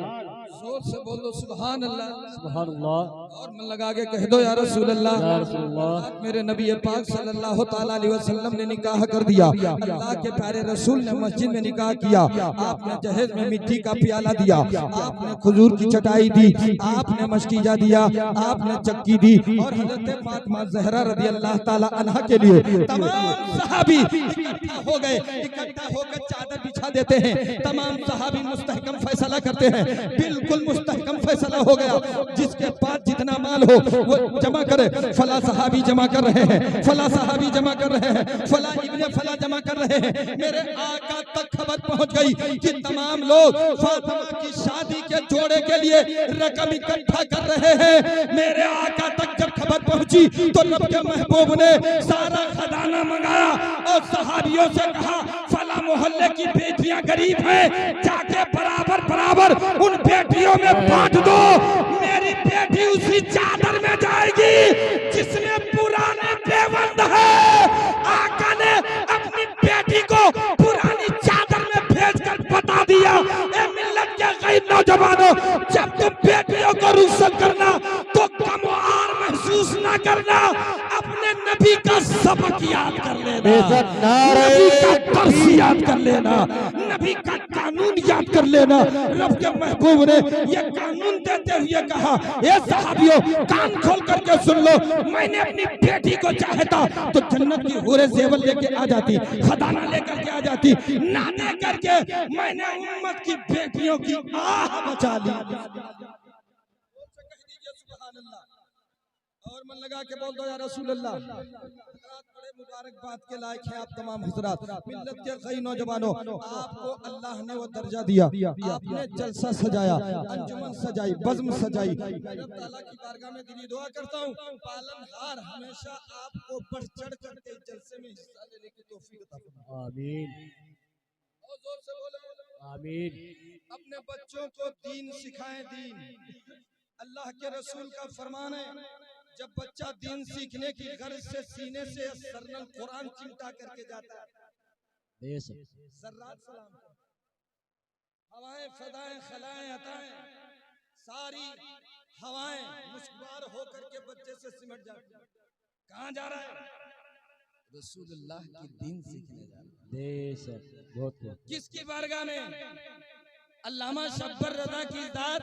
A: जोर से बोलो सुभान अल्लाह।
B: सुभान अल्लाह।
A: और मन लगा के कह दो या रसूल अल्लाह।
B: या रसूल अल्लाह।
A: आज मेरे नबी पाक सल्लल्लाहु ताला अलैहि वसल्लम ने निकाह कर दिया, अल्लाह के प्यारे रसूल ने मस्जिद में निकाह किया, आपने जहेज में मिट्टी का प्याला दिया, आपने खजूर की चटाई दी, आपने मशकीजा दिया, आपने चक्की दी, और हजरत फातिमा ज़हरा रज़ी अल्लाह ताला अन्हा के लिए तमाम सहाबी इकट्ठा हो गए, इकट्ठा होकर चादर बिछा देते हैं, तमाम सहाबी मुस्तहकम फैसला करते हैं, बिल्कुल मुस्तहकम फैसला हो गया, जिसके पास जितना माल हो वो जमा करे, फला सहाबी जमा कर रहे हैं, फला सहाबी जमा कर रहे हैं, फला इब्ने फला जमा कर रहे हैं। मेरे आका तक खबर पहुंच गई कि तमाम लोग फातिमा की शादी के जोड़े के लिए रकम इकट्ठा कर रहे हैं। मेरे आका तक जब खबर पहुंची तो रब के महबूब ने सारा खजाना मंगाया और सहाबियों से कहा, फला मोहल्ले की बेटियां गरीब हैं, जाके बराबर बराबर उन बेटियों में बांट दो, मेरी बेटी उसी चादर में जाएगी जिसमें पुराने बेबंद है। आका ने अपनी बेटी को पुरानी चादर में भेजकर बता दिया, ए मिल्लत के गरीब नौजवानों, जब तुम बेटियों को रुखसत करना तो कमआर महसूस ना करना, अपने नबी का सबक याद कर लेना, नबी का दर्स याद कर लेना, नबी का कानून याद कर लेना। रब के महबूब ने ये कानून देते हुए कहा, ये सहाबियों कान खोल करके सुन लो, मैंने अपनी बेटी को चाहता तो जन्नत की हूरे ज़ेवर लेके आ जाती, खजाना लेकर के आ जाती, ना दे करके मैंने उम्मत की बेटियों की आह बचा ली। और मन लगा के बोल दो या रसूल अल्लाह। बड़े मुबारकबाद के लायक है आप तमाम हजरात, मिल्लत के कई नौजवानों, आपको अल्लाह ने वो दर्जा दिया, आपने जलसा सजाया, अंजुमन सजाई, बज़्म सजाई। रब ताला की बारगाह में दिली दुआ करता हूँ, पालनहार हमेशा आपको बढ़ चढ़ करके जलसे में हिस्सा लेने की तौफीक अता फरमाए।
B: आमीन,
A: और जोर से बोलो
B: आमीन।
A: अपने बच्चों को दीन सिखाएं, दीन। अल्लाह के रसूल का फरमान है, जब बच्चा दीन सीखने की गर्ज से सीने से सरनल कुरान चिमटा करके जाता है, सर्रात सलाम, हवाएं फदाएं खलाएं अताएं, सारी हवाएं मुस्कुरार होकर के बच्चे से सिमट जाती है। कहाँ जा रहा है? रसूलुल्लाह की दीन सीखने जा रहा है।
B: बहुत
A: किसकी बारगाह में? अल्लामा शब्बर रज़ा की ज़ात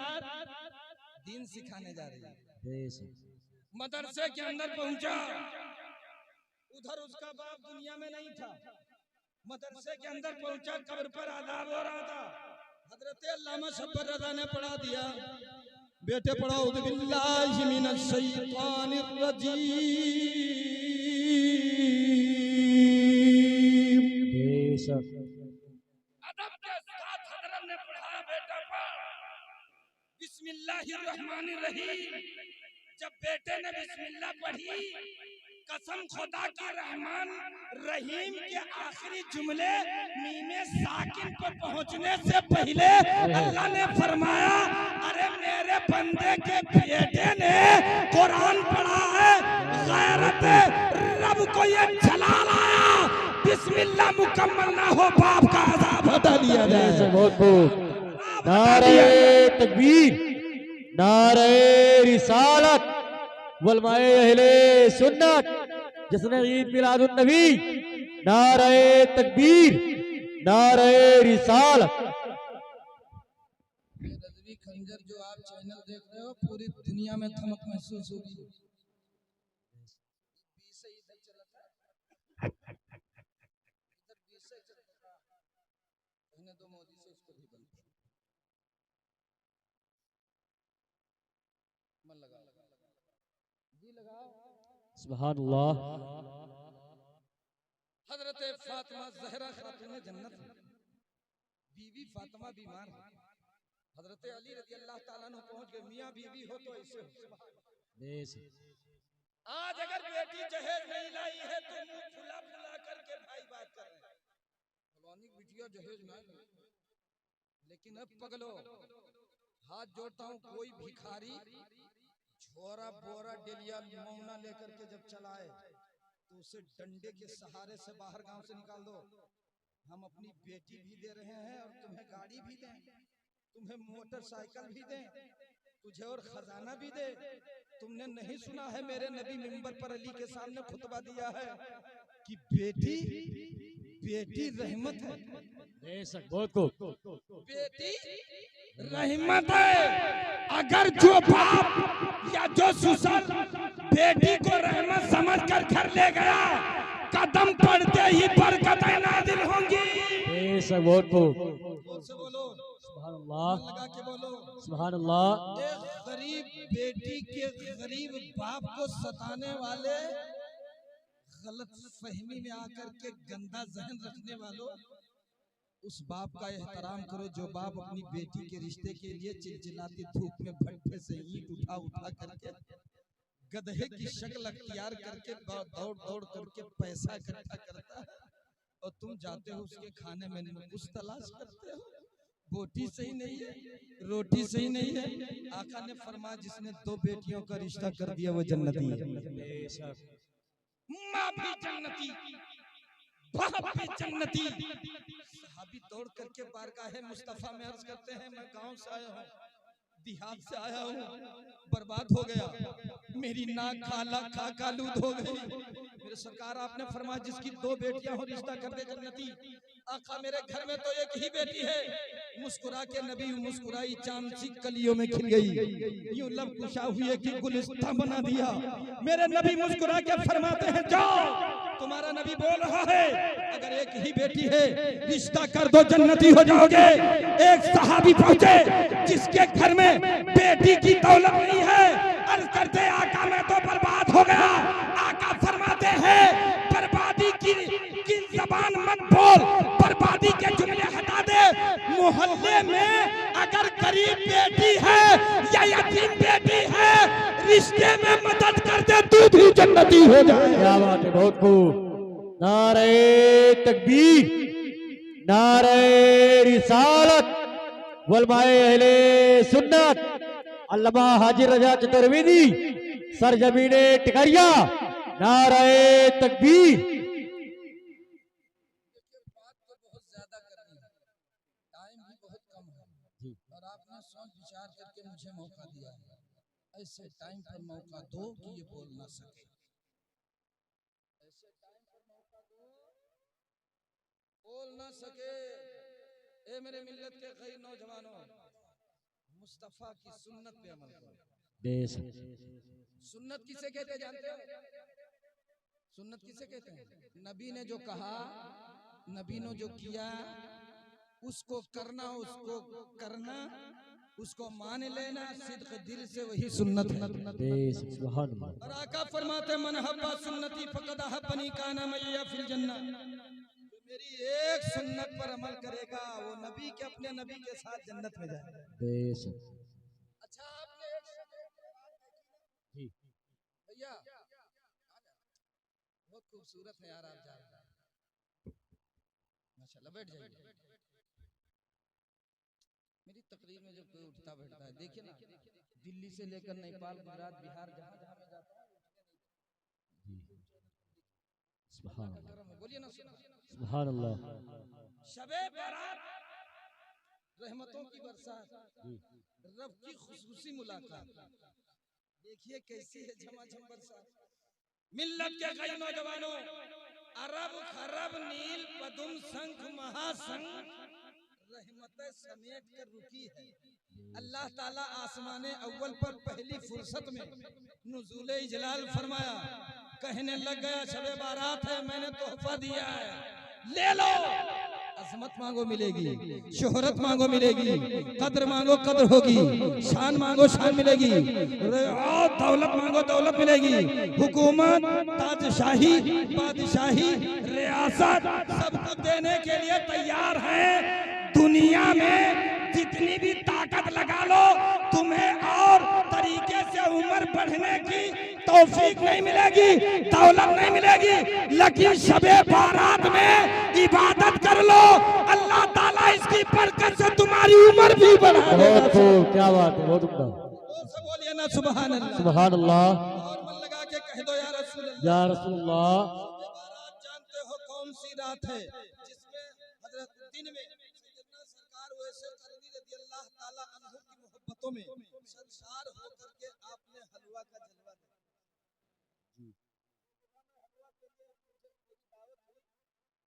A: दीन सिखाने जा रही है। मदरसे के अंदर पहुंचा, उधर उसका बाप दुनिया में नहीं था, मदरसे के अंदर पहुंचा, कब्र पर आदाब हो रहा था, हजरत अल्लामा शब्बर रज़ा ने पढ़ा दिया, बेटे पढ़ो औज़ु बिल्लाहि मिनश शैतानिर रजीम। अदब के साथ हजरत ने पढ़ाया, बेटा पढ़ बिस्मिल्लाहिर्रहमानिर्रहीम। जब बेटे ने बिस्मिल्लाह पढ़ी, कसम खुदा की रहमान रहीम के आखिरी जुमले मीमे साकिन पर पहुंचने से पहले अल्लाह ने फरमाया, अरे मेरे बंदे के बेटे ने कुरान पढ़ा है, गैरत रब को ये जला लाया, बिस्मिल्लाह मुकम्मल ना हो बाप का अज़ाब हटा दिया जाए।
B: बहुत नारे तकबीर, नारे रिसालत, वलमाए अहले सुन्नत, जिसने ईद मिलादुन नबी, नारे तकबीर, नारे रिसालत।
A: रज़वी खंजर जो आप चैनल देख रहे हो, पूरी दुनिया में धमक महसूस होगी। मोदी से उसको भी
B: सुभान अल्लाह।
A: हजरत फातिमा ज़हरा खातून जन्नत बीवी फातिमा बीमार है, हजरत अली रज़ी अल्लाह ताला अन्हु पहुंच गए। मियां बीवी हो तो ऐसे हो। आज अगर बेटी जहेज नहीं लाई है तो मुंह फुला फुला करके भाई बात कर रहे हैं, फलानी बिटिया जहेज ना लाई। लेकिन अब पगलो हाथ जोड़ता हूँ, कोई भिखारी झोरा बोरा डेलिया मौना लेकर के जब चलाए तो उसे डंडे के सहारे से बाहर गांव से निकाल दो। हम अपनी बेटी भी दे रहे हैं और तुम्हें गाड़ी भी दें, तुम्हें मोटरसाइकिल भी दें, तुझे और खजाना भी दे। तुमने नहीं सुना है मेरे नबी मिंबर पर अली के सामने खुतबा दिया है कि बेटी बेटी रहमत है,
B: बहुत को
A: बेटी रहमत है। अगर जो बाप या जो ससुर बेटी को रहमत समझ कर घर ले गया, कदम पड़ते ही बरकतें नाजिल होंगी।
B: बहुत को
A: बोलो
B: सुभान अल्लाह,
A: लगा के बोलो
B: सुभान अल्लाह।
A: एक गरीब बेटी के गरीब बाप को सताने वाले, गलत फहमी में आकर के गंदा जहन रखने वालों, उस बाप का एहतराम करो जो बाप अपनी बेटी के रिश्ते के लिए चिलचिलाती धूप में भट्ठे से ईंट उठा उठा करके गधे की शक्ल अख्तियार करके दौड़ दौड़ करके पैसा इकट्ठा करता है, और तुम जाते हो उसके खाने में कुछ तलाश करते हो। बोटी सही नहीं है, रोटी सही नहीं है। आका ने फरमाया जिसने 2 बेटियों का रिश्ता कर दिया वो जन्नती है। माँ भी जन्नती, बाप भी जन्नती। सहाबी दौड़ करके बारगाह मुस्तफा में अर्ज करते हैं, मैं गांव से आया हूँ, देहात से आया हूँ, बर्बाद हो गया, मेरी नाक खाला खा कालूद हो गई। मेरे सरकार आपने फरमाया जिसकी 2 बेटियां हो रिश्ता कर दे जन्नती। आका मेरे घर में तो एक ही बेटी है। मुस्कुरा के नबी मुस्कुराई, चांद सी कलियों में खिल गई, यूं लब कुशा हुए कि गुलिस्तान बना दिया। मेरे नबी मुस्कुरा के फरमाते हैं जाओ, तुम्हारा नबी बोल रहा है अगर एक ही बेटी है रिश्ता कर दो जन्नती हो जाओगे। एक सहाबी पहुंचे जिसके घर में बेटी की दौलत नहीं है, अर्ज करते आका मैं तो बर्बाद हो गया। आका फरमाते हैं बर्बादी की जबान मत बोल, बर्बादी के जुमले हटा दे। मोहल्ले में अगर गरीब बेटी है या यतीम बेटी है, रिश्ते में मदद कर दे, तू भी जन्नती हो जाए।
B: क्या बात है, बहुत खूब। नारे तकबीर, नारे रिसालत, वलमाए अहले सुन्नत, अल्लामा हाजी रजा चतुर्वेदी, सरजमीने टिकरिया, नारे तकबीर।
A: सोच विचार करके मुझे मौका दिया है, ऐसे टाइम पर मौका दो कि ये बोल ना सके, ऐसे टाइम पर मौका दो बोल ना सके। ए मेरे मिल्लत के गैर नौजवानों, मुस्तफा की सुन्नत पे अमल करो। सुन्नत किसे कहते हैं जानते हो? सुन्नत किसे कहते हैं? नबी ने जो कहा, नबी ने जो किया उसको करना, उसको करना, उसको मान लेना सिद्क दिल से, वही सुन्नत है। और आका फरमाते मन हब्बा सुन्नती फक़द अहब्बनी काना मैया फिल जन्नह। मेरी एक सुन्नत पर अमल करेगा वो नबी के अपने नबी के साथ जन्नत में जाएगा। अच्छा आपने भैया बहुत खूबसूरत है यार, आप जा रहे हैं माशाल्लाह, बैठ जाइए। मेरी तकरीर में जब कोई उठता बैठता है, देखिए ना, दिल्ली से लेकर नेपाल, गुजरात, बिहार, जहाँ जहाँ में जाता है, बोलिए ना
B: सुभान अल्लाह।
A: शबे बारात, रहमतों की बरसात, रब की खुसूसी मुलाकात, देखिए कैसी है झमाझम बरसात। मिल्लत के कई नौजवानों, अरब खरब नील पदुम शंख महाशंख रहमतें समेट कर रुकी है। अल्लाह ताला आसमाने अव्वल पर पहली फुर्सत में नुज़ूले इजलाल फरमाया, कहने लग गया शबे बारात है, मैंने तोहफा दिया है, ले लो। अजमत मांगो मिलेगी, शोहरत मांगो मिलेगी, कद्र मांगो कद्र होगी, शान मांगो शान मिलेगी, और दौलत मांगो दौलत मिलेगी, हुकूमत, ताजशाही, बादशाही, रियासत सबको देने के लिए तैयार है। दुनिया में जितनी भी ताकत लगा लो, तुम्हें और तरीके से उम्र बढ़ने की तौफीक नहीं मिलेगी, दौलत नहीं मिलेगी, लेकिन शबे बारात में इबादत कर लो, अल्लाह ताला इसकी बरकत से तुम्हारी उम्र भी बढ़ा देगा।
B: बहुत खूब, क्या बात है, बहुत उम्दा।
A: बोलिए ना सुभान अल्लाह।
B: सुभान अल्लाह।
A: और मन लगा के कह दो या रसूल अल्लाह।
B: या रसूलुल्लाह।
A: शबे बारात जानते हो कौन सी रात है जिसमें हजरत दिन में सैयदना सरकार वैसे करनी रज़ी अल्लाह ताला अन्हु की मोहब्बतों में सरशार होकर के आपने हलवा का जलवा दिया।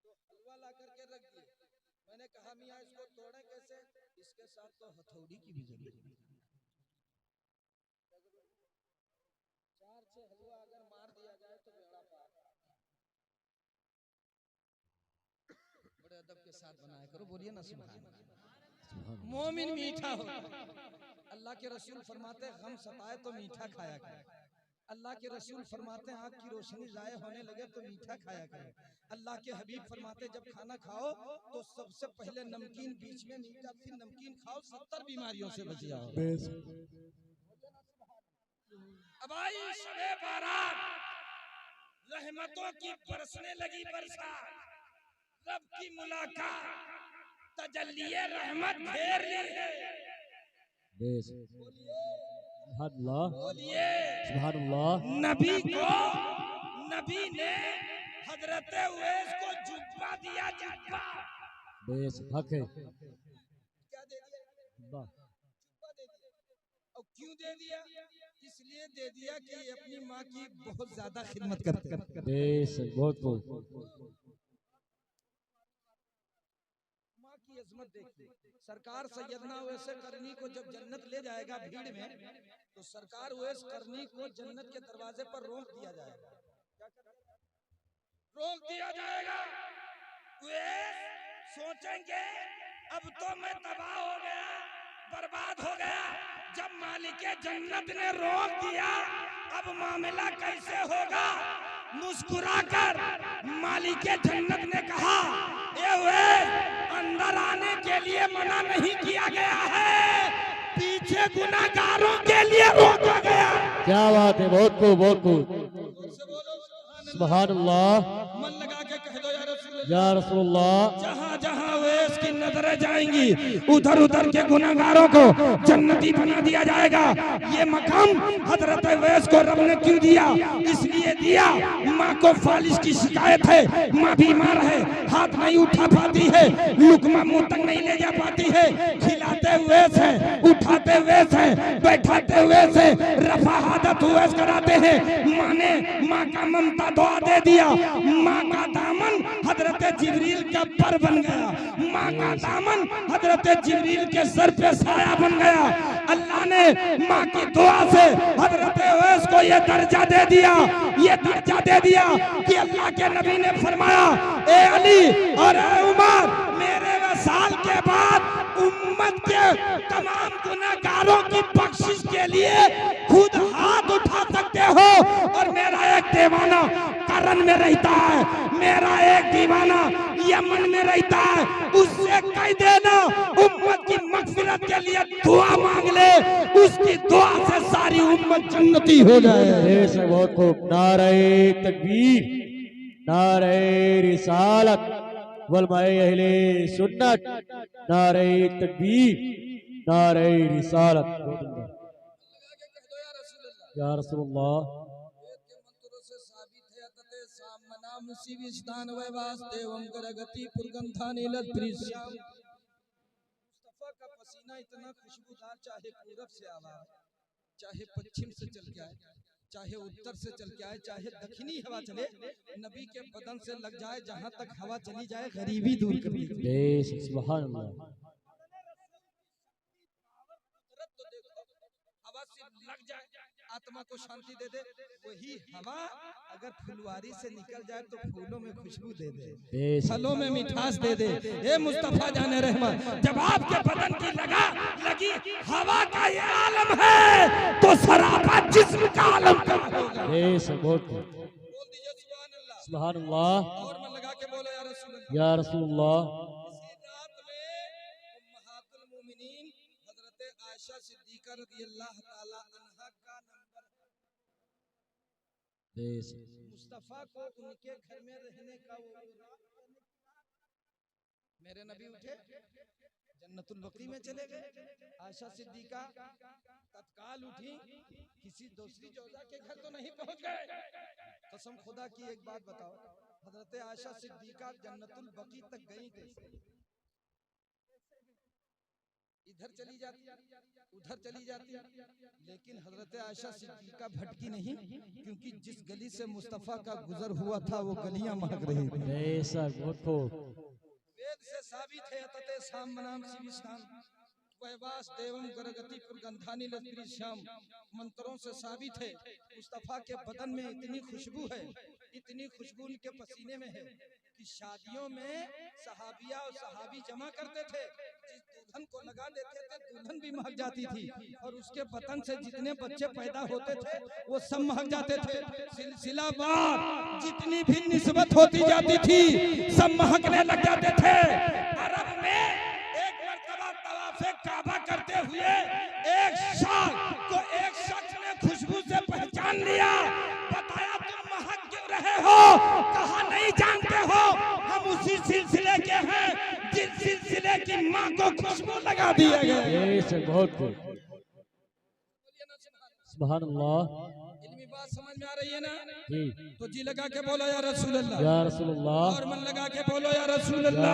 A: तो हलवा ला करके रख दिए। मैंने कहा मियाँ इसको तोड़े कैसे? इसके साथ तो हथौड़ी की भी जरूरत है। 4-6 हलवा अगर मार दिया जाए तो बेड़ा पार। बड़े अदब के साथ बनाया करो, बोलिए ना सुभान अल्लाह। मोमिन मीठा हो। अल्लाह के रसूल फरमाते गम सताए तो मीठा खाया करें। अल्लाह के रसूल फरमाते आँख की रोशनी जाए होने लगे तो मीठा खाया करें। अल्लाह के हबीब फरमाते जब खाना खाओ तो सबसे पहले नमकीन, बीच में मीठा, फिर नमकीन खाओ, 70 बीमारियों से बच जाओ। अब आई शबे बारात, रहमतों की बरसने लगी बरसात, रब की मुलाकात, तजल्लिए रहमत घेर ली है।
B: सुभान अल्लाह।
A: बोलिए
B: सुभान अल्लाह।
A: नबी ने हजरत उवैस को जुब्बा दिया, जुब्बा।
B: बेस हक है।
A: क्या दे दिया? जुब्बा दे दिया। और क्यों दे दिया? इसलिए दे दिया कि ये अपनी माँ की बहुत ज्यादा खिदमत करते हैं।
B: बेस बहुत खूब।
A: माँ की अजमत देखिए। सरकार सैयदना उवैस करनी को जब जन्नत ले जाएगा भीड़ में, तो सरकार उवैस करनी को जन्नत के दरवाजे पर रोक दिया जाएगा। रोक दिया जाएगा। वे सोचेंगे अब तो मैं तबाह हो गया, बर्बाद हो गया। जब मालिके जन्नत ने रोक दिया, अब मामला कैसे होगा? मुस्कुराकर मालिके जन्नत ने कहा, ए वे अंदर आने के लिए मना नहीं किया गया है, पीछे गुनाहगारों के लिए रोका गया।
B: क्या बात है, बहुत खूब, बहुत खूब। सुभान अल्लाह।
A: मन लगा के कह दो
B: या रसूलुल्लाह।
A: जहाँ जहाँ उवैस की नजरें जाएंगी, उधर उधर के गुनाहगारों को जन्नती बना दिया जाएगा। ये मकाम हजरत उवैस को रब ने क्यों दिया? इसलिए दिया, माँ को फालिश की शिकायत है, माँ बीमार है, हाथ नहीं उठा पाती है, लुकमा मुंह तक नहीं ले जा पाती है, खिलाते उवैस है, उठाते उवैस है, बैठाते उवैस है, रफा आदत उवैस कराते हैं। माँ ने माँ का ममता दुआ दे दिया। माँ का दामन हजरत जिब्रील का पर बन गया, माँ का दामन हजरत जिब्रील के सर पे साया बन गया। अल्लाह ने माँ की दुआ से हजरत उवैस को ये दर्जा दे दिया, ये दर्जा दे दिया कि अल्लाह के नबी ने फरमाया, ए अली और ए उमर, मेरे वसाल के बाद उम्मत के तमाम गुनाहगारों की बख्शिश के लिए खुद हाथ उठा सकते हो। और मेरा एक दीवाना करन में रहता है, मेरा एक दीवाना यमन में रहता है, उससे कह देना उम्मत की मगफिरत के लिए दुआ मांग ले, उसकी दुआ से सारी उम्मत जन्नती हो जाए।
B: बेस बहुत खूब। नारे तकबीर, नारे रिसालत, वलमाए अहले सुन्नत, नारे तकबीर, नारे रिसालत। या रसूलुल्लाह।
A: मुस्तफा का पसीना इतना खुशबूदार, चाहे पूरब से आवा, चाहे पश्चिम से चल के आए, चाहे उत्तर से चल के आए, चाहे दक्षिणी हवा चले, नबी के बदन से लग जाए, जहां तक हवा चली जाए गरीबी दूर कर दी।
B: सुभान अल्लाह।
A: तो देखो, हवा से लग जाए आत्मा को शांति दे दे। वही हवा अगर फुलवारी से निकल जाए तो फूलों में खुशबू दे दे, फलों में मिठास दे दे। ए मुस्तफा जाने रहमत, जब आपके बदन की लगी हवा का ये आलम है तो सरापा जिस्म का आलम क्या होगा।
B: बहुत
A: बोल दीजिए सुभान अल्लाह।
B: सुभान अल्लाह।
A: और मन लगा के बोलो या रसूल अल्लाह।
B: या रसूलुल्लाह।
A: इसी रात में उम्महातुल मोमिनीन हजरत आयशा सिद्दीका रज़ियल्लाहु ताला अन्हा का नंबर मुस्तफा को उनके घर में रहने का वो मेरे नबी उठे जन्नतुल बकी में चले गए। आयशा सिद्दीका तत्काल उठी, किसी दूसरी जोजा के घर तो नहीं पहुंच गए। कसम खुदा की एक बात बताओ, हजरत आयशा सिद्दीका जन्नतुल बकी तक गई कैसे? इधर चली जाती, उधर चली जाती, लेकिन हजरत आयशा सिद्दीका भटकी नहीं, क्योंकि जिस गली से मुस्तफा का गुजर हुआ था वो गलियां महक रही थी। वेद से साबित है तते शाम मनाम शिविष्ठान वैवास देवम गरगति पुरगंधानी लस्त्री श्याम। मंत्रों से साबित है मुस्तफा के बदन में इतनी खुशबू है, इतनी खुशबू उनके पसीने में है कि शादियों में सहाबिया और सहाबी जमा करते थे, जिस दुल्हन को लगा देते थे दुल्हन भी महक जाती थी, और उसके बदन से जितने बच्चे पैदा होते थे वो सब महक जाते थे। सिलसिलावार जितनी भी निस्बत होती जाती थी सब महकने लग जाते थे। अरब में एक मर्तबा तवाफ़े काबा करते हुए एक शख्स ने खुशबू से पहचान लिया, बताया तुम महक क्यों रहे हो? कहा नहीं जानते हो, हम उसी सिलसिले के हैं जिस सिलसिले की माँ को खुशबू लगा दिया गया।
B: बहुत सुभान अल्लाह।
A: इल्मी बात समझ में आ रही है ना
B: जी?
A: तो जी लगा के बोलो या रसूल अल्लाह।
B: या रसूलुल्लाह।
A: और मन लगा के बोलो या रसूल अल्लाह।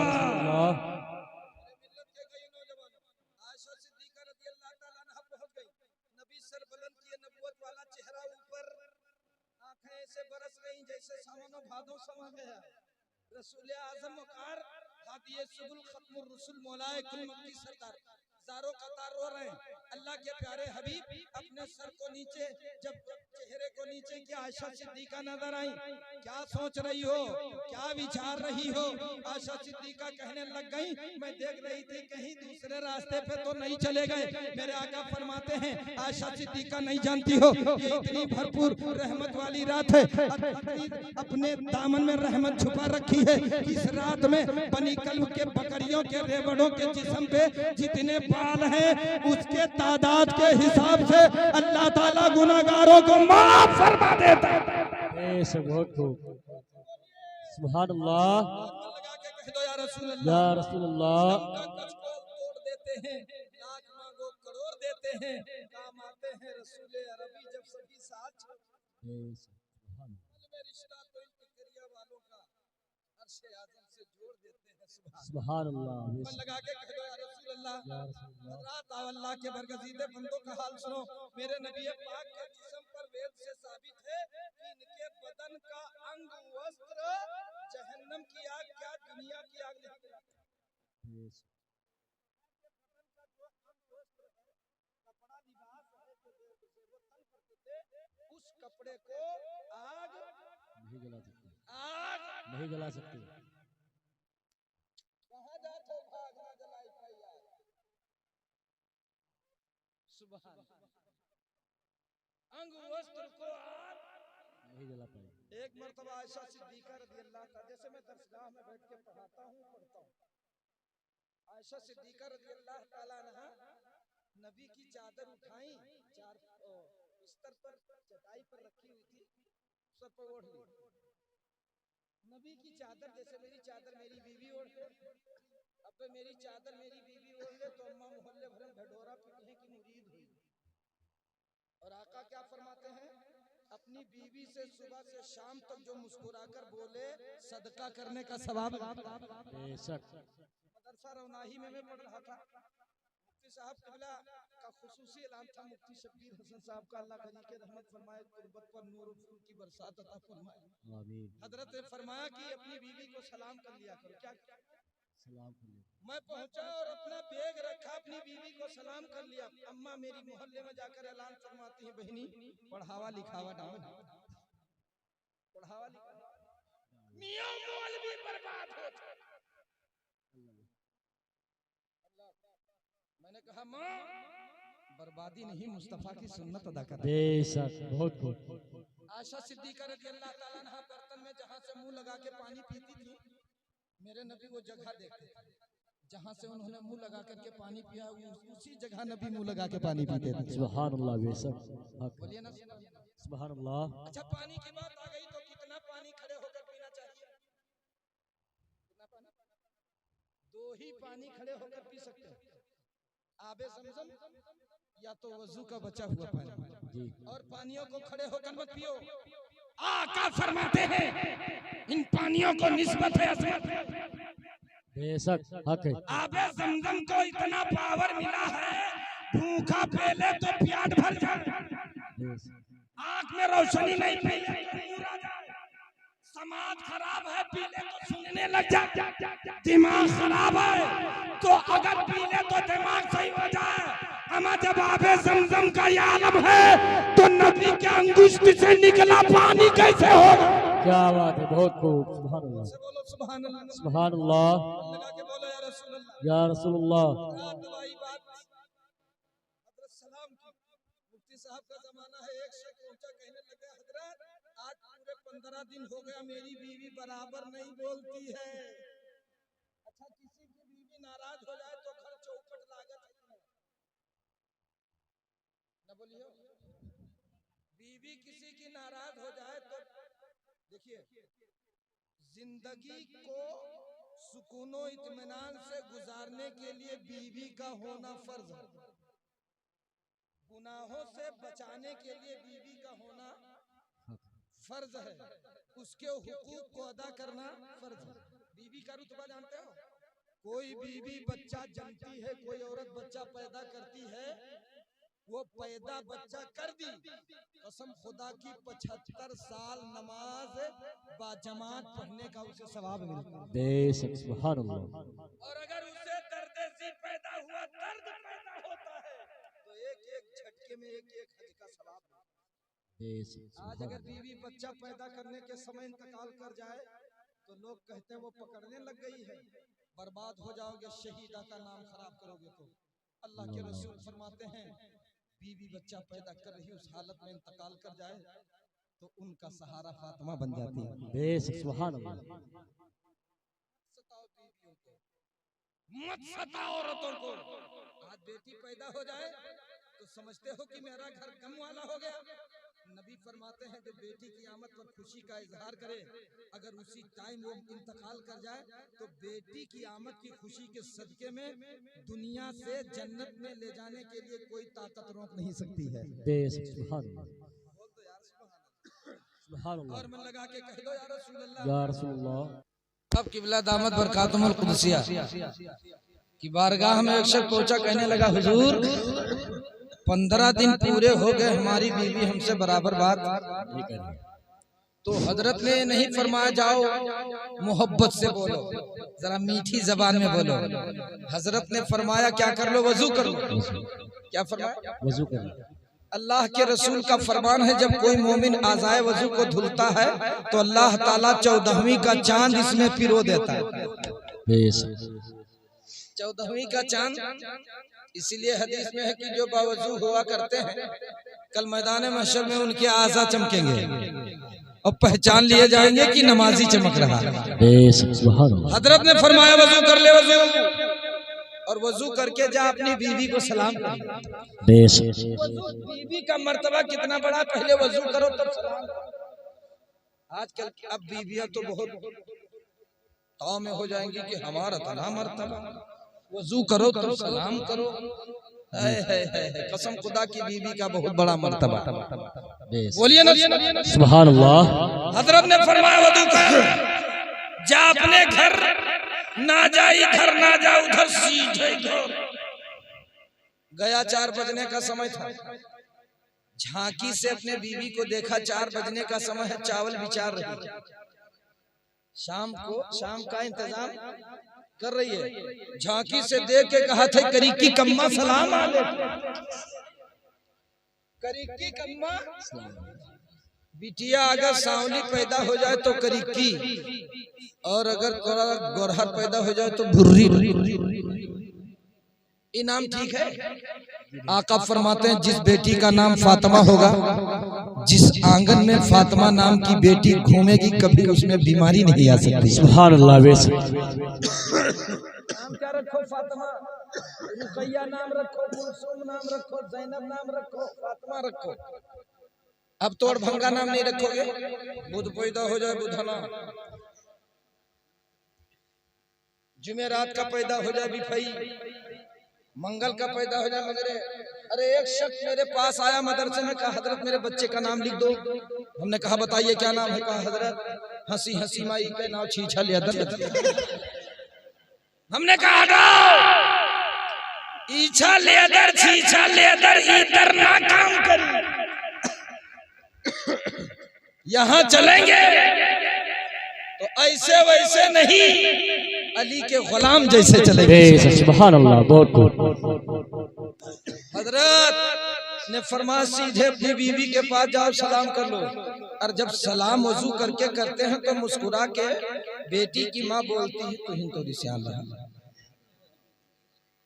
A: आयशा सिद्दीका रज़ियल्लाहु ताला अन्हा पहुंच गई। नबी सर बुलंद किए, नबूवत वाला चेहरा ऊपर, आंखें ऐसे बरस रही जैसे सावनो भादों समा गया। रसूल आजम वकार हादिये सुबुल खत्मुर रसूल मौलाए कुल मक्की सरदार जारो कतार रो रहे हैं। अल्लाह के प्यारे हबीब अपने सर को नीचे, जब चेहरे को नीचे किया, आयशा सिद्दीका नजर आई। क्या सोच रही हो, क्या विचार रही हो? आयशा सिद्दीका कहने लग गई, मैं देख रही थी कहीं दूसरे रास्ते पे तो नहीं चले गए। मेरे आका फरमाते हैं आयशा सिद्दीका नहीं जानती हो ये इतनी भरपूर रहमत वाली रात है, अपने दामन में रहमत छुपा रखी है। इस रात में बनी कल्ब के बकरियों के रेवड़ों के जिस्म पे जितने बाल हैं उसके तादाद के हिसाब से अल्लाह ताला गुनाहगारों को माफ फरमा देता है।
B: सुभान अल्लाह।
A: लगा के कह दो या रसूल अल्लाह।
B: या रसूलुल्लाह।
A: तोड़ देते हैं, लाख मांगो करोड़ देते हैं, काम आते हैं रसूल अरबी जब सभी साथ में रिश्ता तो इल्तिकरिया वालों का अर्शे आज़म से जोड़ देते हैं।
B: सुभान अल्लाह।
A: मन लगा के कह दो या रसूल अल्लाह। रात अल्लाह के बरगज़ीदे बंदों का हाल सुनो। मेरे नबी पाक के जिस्म पर वेद से साबित है कि इनके बदन का अंग वस्त्र जहन्नम की आग क्या दुनिया की आग नहीं जलाती। कपड़ा लिबास है जो वो तन करते थे, उस कपड़े को आग
B: नहीं जला सकते,
A: आग
B: नहीं जला सकते।
A: कहाँ जाते भाग ना जलाई पैया। सुभान अंग वस्त्र को आग
B: नहीं जला पाए।
A: एक मर्तबा आयशा सिद्दीका रज़ियल्लाहु ताला, जैसे मैं दरसगाह में बैठ के पढ़ाता हूँ पढ़ता हूँ, आयशा सिद्दीका रज़ियल्लाहु ताला अन्हा नबी की चादर उठाई, चार बिस्तर पर चटाई पर रखी हुई थी, सर पर ओढ़ ली। नबी की चादर जैसे मेरी चादर मेरी बीवी ओढ़ ले, अब मेरी चादर मेरी बीवी ओढ़ ले तो अम्मा मोहल्ले भर में ढढोरा पीटने की मुरीद हुई। और आका क्या फरमाते हैं, अपनी बीवी से सुबह से शाम तक जो मुस्कुराकर बोले सदका करने का सवाब। मदरसा रौनाही में मैं पढ़ रहा था, मुफ्ती साहब किबला का खुसूसी ऐलान था, मुफ्ती शब्बीर हसन साहब का, अल्लाह गनी के रहमत फरमाए, तुरबत पर नूर और फूल की बरसात अता फरमाए। हजरत ने फरमाया कि अपनी बीवी को सलाम कर लिया करो। क्या
D: मैं पहुंचा और अपना बैग रखा, अपनी बीवी को सलाम कर लिया। अम्मा मेरी मोहल्ले में जाकर ऐलान फरमाती है, बहनी पढ़ावा लिखावा डाउन, पढ़ावा लिखावा मियां मौलवी बर्बाद होते। मैंने कहा माँ बर्बादी नहीं, मुस्तफा की सुन्नत अदा कर।
B: बेशक, बहुत बहुत।
D: आयशा सिद्दीका रज़ियल्लाहु ताला अन्हा बर्तन में जहाँ से मुंह लगा के पानी पीती थी, मेरे नबी वो जगह देखते थे जहाँ से उन्होंने मुंह लगा करके पानी पिया, उसी जगह नबी मुंह लगा के पानी पीते थे।
B: सुभान अल्लाह, बेशक,
D: बोलिए ना
B: सुभान अल्लाह।
D: अच्छा पानी की बात आ गई तो कितना पानी खड़े होकर पीना चाहिए? कितना पानी? 2 ही पानी खड़े होकर पी सकते हैं, आबे ज़मज़म या तो वजू का बचा हुआ पानी। और पानियों को खड़े होकर मत पियो। आका फरमाते हैं इन पानियों को निस्बत है असमत।
B: बेशक, हक है।
D: आबे ज़मज़म को इतना पावर मिला है, भूखा पहले तो प्याट भर जाए, आंख में रोशनी नहीं पहले तो नूर आ जाए, समाज खराब है पीले तो सुनने लग जाए, दिमाग खराब है तो अगर पीले तो दिमाग सही हो जाए। अमा जब आबे ज़मज़म का ये आलम है तो नबी के अंगुष्ठ से निकला पानी कैसे होगा?
B: क्या बात है, बहुत खूब। सुभान अल्लाह,
D: बोलो सुभान अल्लाह,
B: सुभान अल्लाह,
D: लगा के बोलो या रसूल अल्लाह,
B: या रसूलुल्लाह।
D: दवाई बात हज़रत सलाम की। मुफ्ती साहब का जमाना है, एक शख्स पहुंचा कहने लगा हज़रत आज पूरे 15 दिन हो गया मेरी बीवी बराबर नहीं बोलती है। अच्छा किसी की बीवी नाराज हो जाए तो घर चौपट लागत है ना, बोलिए। बीवी किसी की नाराज हो जाए तो देखिए जिंदगी को सुकूनो इत्मीनान से गुजारने के लिए बीवी का होना फर्ज है, गुनाहों से बचाने के लिए बीवी का होना फर्ज है, उसके हुकूक को अदा करना फर्ज है। बीवी का रुतबा जानते हो? कोई बीवी बच्चा जन्मती है, कोई औरत बच्चा पैदा करती है, वो पैदा बच्चा कर दी, कसम खुदा की 75 साल नमाज बाजमात पढ़ने का उसे सवाब मिलता है।
B: बेशक, सुभान अल्लाह।
D: और अगर उसे दर्द पैदा हुआ, दर्द पैदा होता है तो एक झटके में एक हज का सवाब मिलता है।
B: बेशक,
D: आज अगर बीवी बच्चा पैदा करने के समय इंतकाल कर जाए तो लोग कहते हैं वो पकड़ने लग गई है, बर्बाद हो जाओगे, शहीदा का नाम खराब करोगे। तो अल्लाह के रसूल फरमाते हैं बीवी बच्चा पैदा कर रही उस हालत में इंतकाल कर जाए तो उनका सहारा फातिमा बन जाती है।
B: बेशक, सुभान अल्लाह।
D: सताओ बीवियों को, मत सताओ औरतों को। आज बेटी पैदा हो जाए तो समझते हो कि मेरा घर गम वाला हो गया। नबी फरमाते हैं जब बेटी की आमद पर खुशी का इजहार करे, अगर उसी टाइम वो इंतकाल कर जाए तो बेटी की आमद की खुशी के सदके में दुनिया से जन्नत में ले जाने के लिए कोई ताकत रोक नहीं सकती है।
B: बेशक, सुभान अल्लाह,
D: बोल दो यार
B: सुभान अल्लाह।
D: और मन लगा के कह दो या रसूल अल्लाह।
B: या रसूलुल्लाह।
A: अब किबला दामत बरकातुहुल कुदसिया की बारगाह में एक शख्स पहुंचा, कहने लगा हुजूर 15 दिन पूरे हो गए हमारी बीवी हमसे बराबर बात। तो हजरत ने नहीं फरमाया जाओ मोहब्बत से बोलो, जरा मीठी जबान में बोलो। हजरत ने फरमाया क्या कर लो, वजू कर लो। क्या फरमाया?
B: वजू कर लो।
A: अल्लाह के रसूल का फरमान है जब कोई मोमिन आज़ाए वजू को धुलता है तो अल्लाह ताला 14वीं का चांद इसमें पिरो देता है। 14वीं का चांद। इसीलिए हदीस में है कि जो बावजू हुआ करते हैं कल मैदान महशर में उनके आज़ा चमकेंगे और पहचान लिए जाएंगे कि नमाजी चमक रहा है। हजरत ने फरमाया वजू कर ले, वजू, और वजू करके जा अपनी बीवी को सलाम कर। बीवी का मर्तबा कितना बड़ा, पहले वजू करो तब सलाम। आजकल अब बीवियां तो बहुत ताव में हो जाएंगी कि हमारा तना मर्तबा, वजू करो तब सलाम करो। है कसम खुदा की बीवी का बहुत बड़ा मर्तबा। बोलिए ना
B: सुभान अल्लाह।
D: हजरत ने फरमाया वजू कर, जा अपने घर ना जा, इधर ना जा उधर, सीधे इधर गया। 4 बजने का समय था, झांकी से अपने बीवी को देखा, 4 बजने का समय है, चावल बिचार रही। शाम का इंतजाम
A: कर रही है। झांकी से देख के कहा थे करीकी कम्मा सलाम अलैकुम। करीकी कम्मा, बिटिया अगर सांवली पैदा हो जाए तो करीकी, और अगर थोड़ा गोरहर पैदा हो जाए तो भुर्री। ये नाम ठीक है? आका फरमाते हैं जिस बेटी का नाम फातिमा होगा, जिस आंगन में फातिमा नाम की बेटी घूमेगी, कभी उसमें बीमारी नहीं आ सकती।
B: सुभान अल्लाह।
A: नाम क्या रखो? फातिमा। रुकैया नाम रखो, कुलसुम नाम रखो, जैनब नाम रखो, फातिमा रखो। अब तोड़ भंगा नाम नहीं रखोगे। बुध पैदा हो जाए बुधना, जुमेरात का पैदा हो जाए बिफई, मंगल का पैदा हो जाए मगरे। अरे एक शख्स मेरे पास आया मदरसे में, कहा हजरत मेरे बच्चे का नाम लिख दो। हमने कहा बताइए क्या नाम है? कहा हजरत हंसी हंसी माई के नाम छीछा लेदर। हमने कहा ईछा लेदर छीछा लेदर इधर ना काम करी, यहाँ चलेंगे तो ऐसे वैसे नहीं, अली के गुलाम जैसे चलेंगे।
B: सुभान अल्लाह। बहुत
A: हजरत ने फरमाया सीधे अपनी बीवी के पास जाओ, सलाम कर लो। और जब सलाम वजू करके करते हैं तो मुस्कुरा के बेटी की माँ बोलती है तू हिन तो रिश्याल रहा,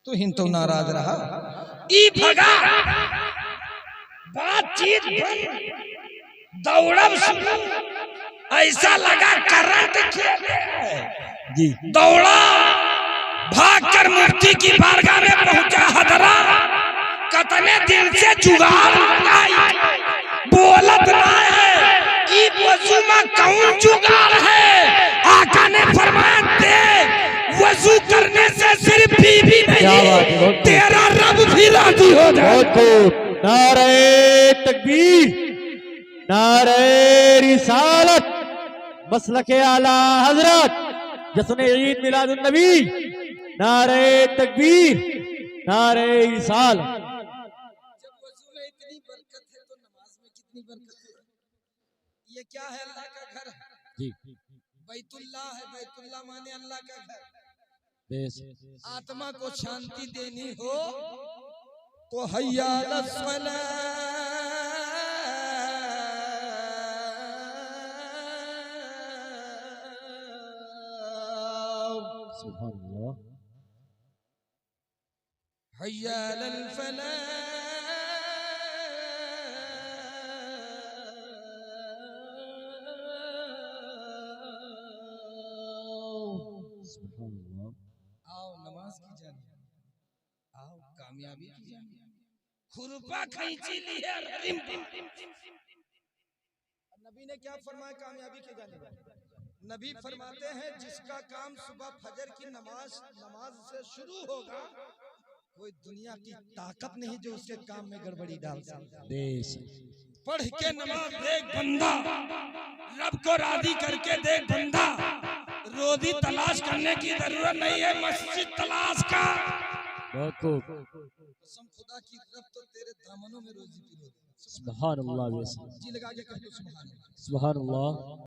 A: तू हिन तो नाराज रहा। ई भगा बातचीत दौड़ब शुरू, ऐसा लगा करंट
B: जी।
A: दौड़ा, भागकर मुफ्ती की बारगाह में पहुंचा। हजरा कतने दिन से जुगाड़ बोलत ना है, ई वजू में कौन जुगाड़ है? आका ने फरमाया दे वजू करने से सिर्फ बीवी नहीं, तेरा रब भी राजी हो जाए।
B: नारे तकबीर, नारे रिसालत, मसलके आला हजरत, जश्न ईद मिलादुन नबी, नारे तकबीर, नारे रिसालत।
A: जब वजू में इतनी बरकत है तो नमाज में कितनी बरकत है? ये क्या है? अल्लाह का घर
B: जी।
A: बैतुल्लाह है। बैतुल्लाह माने अल्लाह का घर। आत्मा को शांति देनी हो तो हैया अलस्सलाह,
B: सुभान अल्लाह।
A: हैया अलल फलाह,
B: सुभान अल्लाह।
A: आओ नमाज की जाने, आओ कामयाबी की जाने। खुरपा खींची ली है नबी ने क्या फरमाया कामयाबी के जाने वाले? नबी फरमाते हैं जिसका काम सुबह फजर की नमाज से शुरू होगा, कोई दुनिया की ताकत नहीं जो उसके काम में गड़बड़ी डाल सके। पढ़ के नमाज देख बंदा, रब को राजी करके देख बंदा, रोजी तलाश करने की जरूरत नहीं है, मस्जिद तलाश का। कसम खुदा की, रब तो तेरे दामनों में रोजी पिरो।
B: सुभान अल्लाह।
A: जी लगा के कह दो सुभान अल्लाह।
B: सुभान अल्लाह।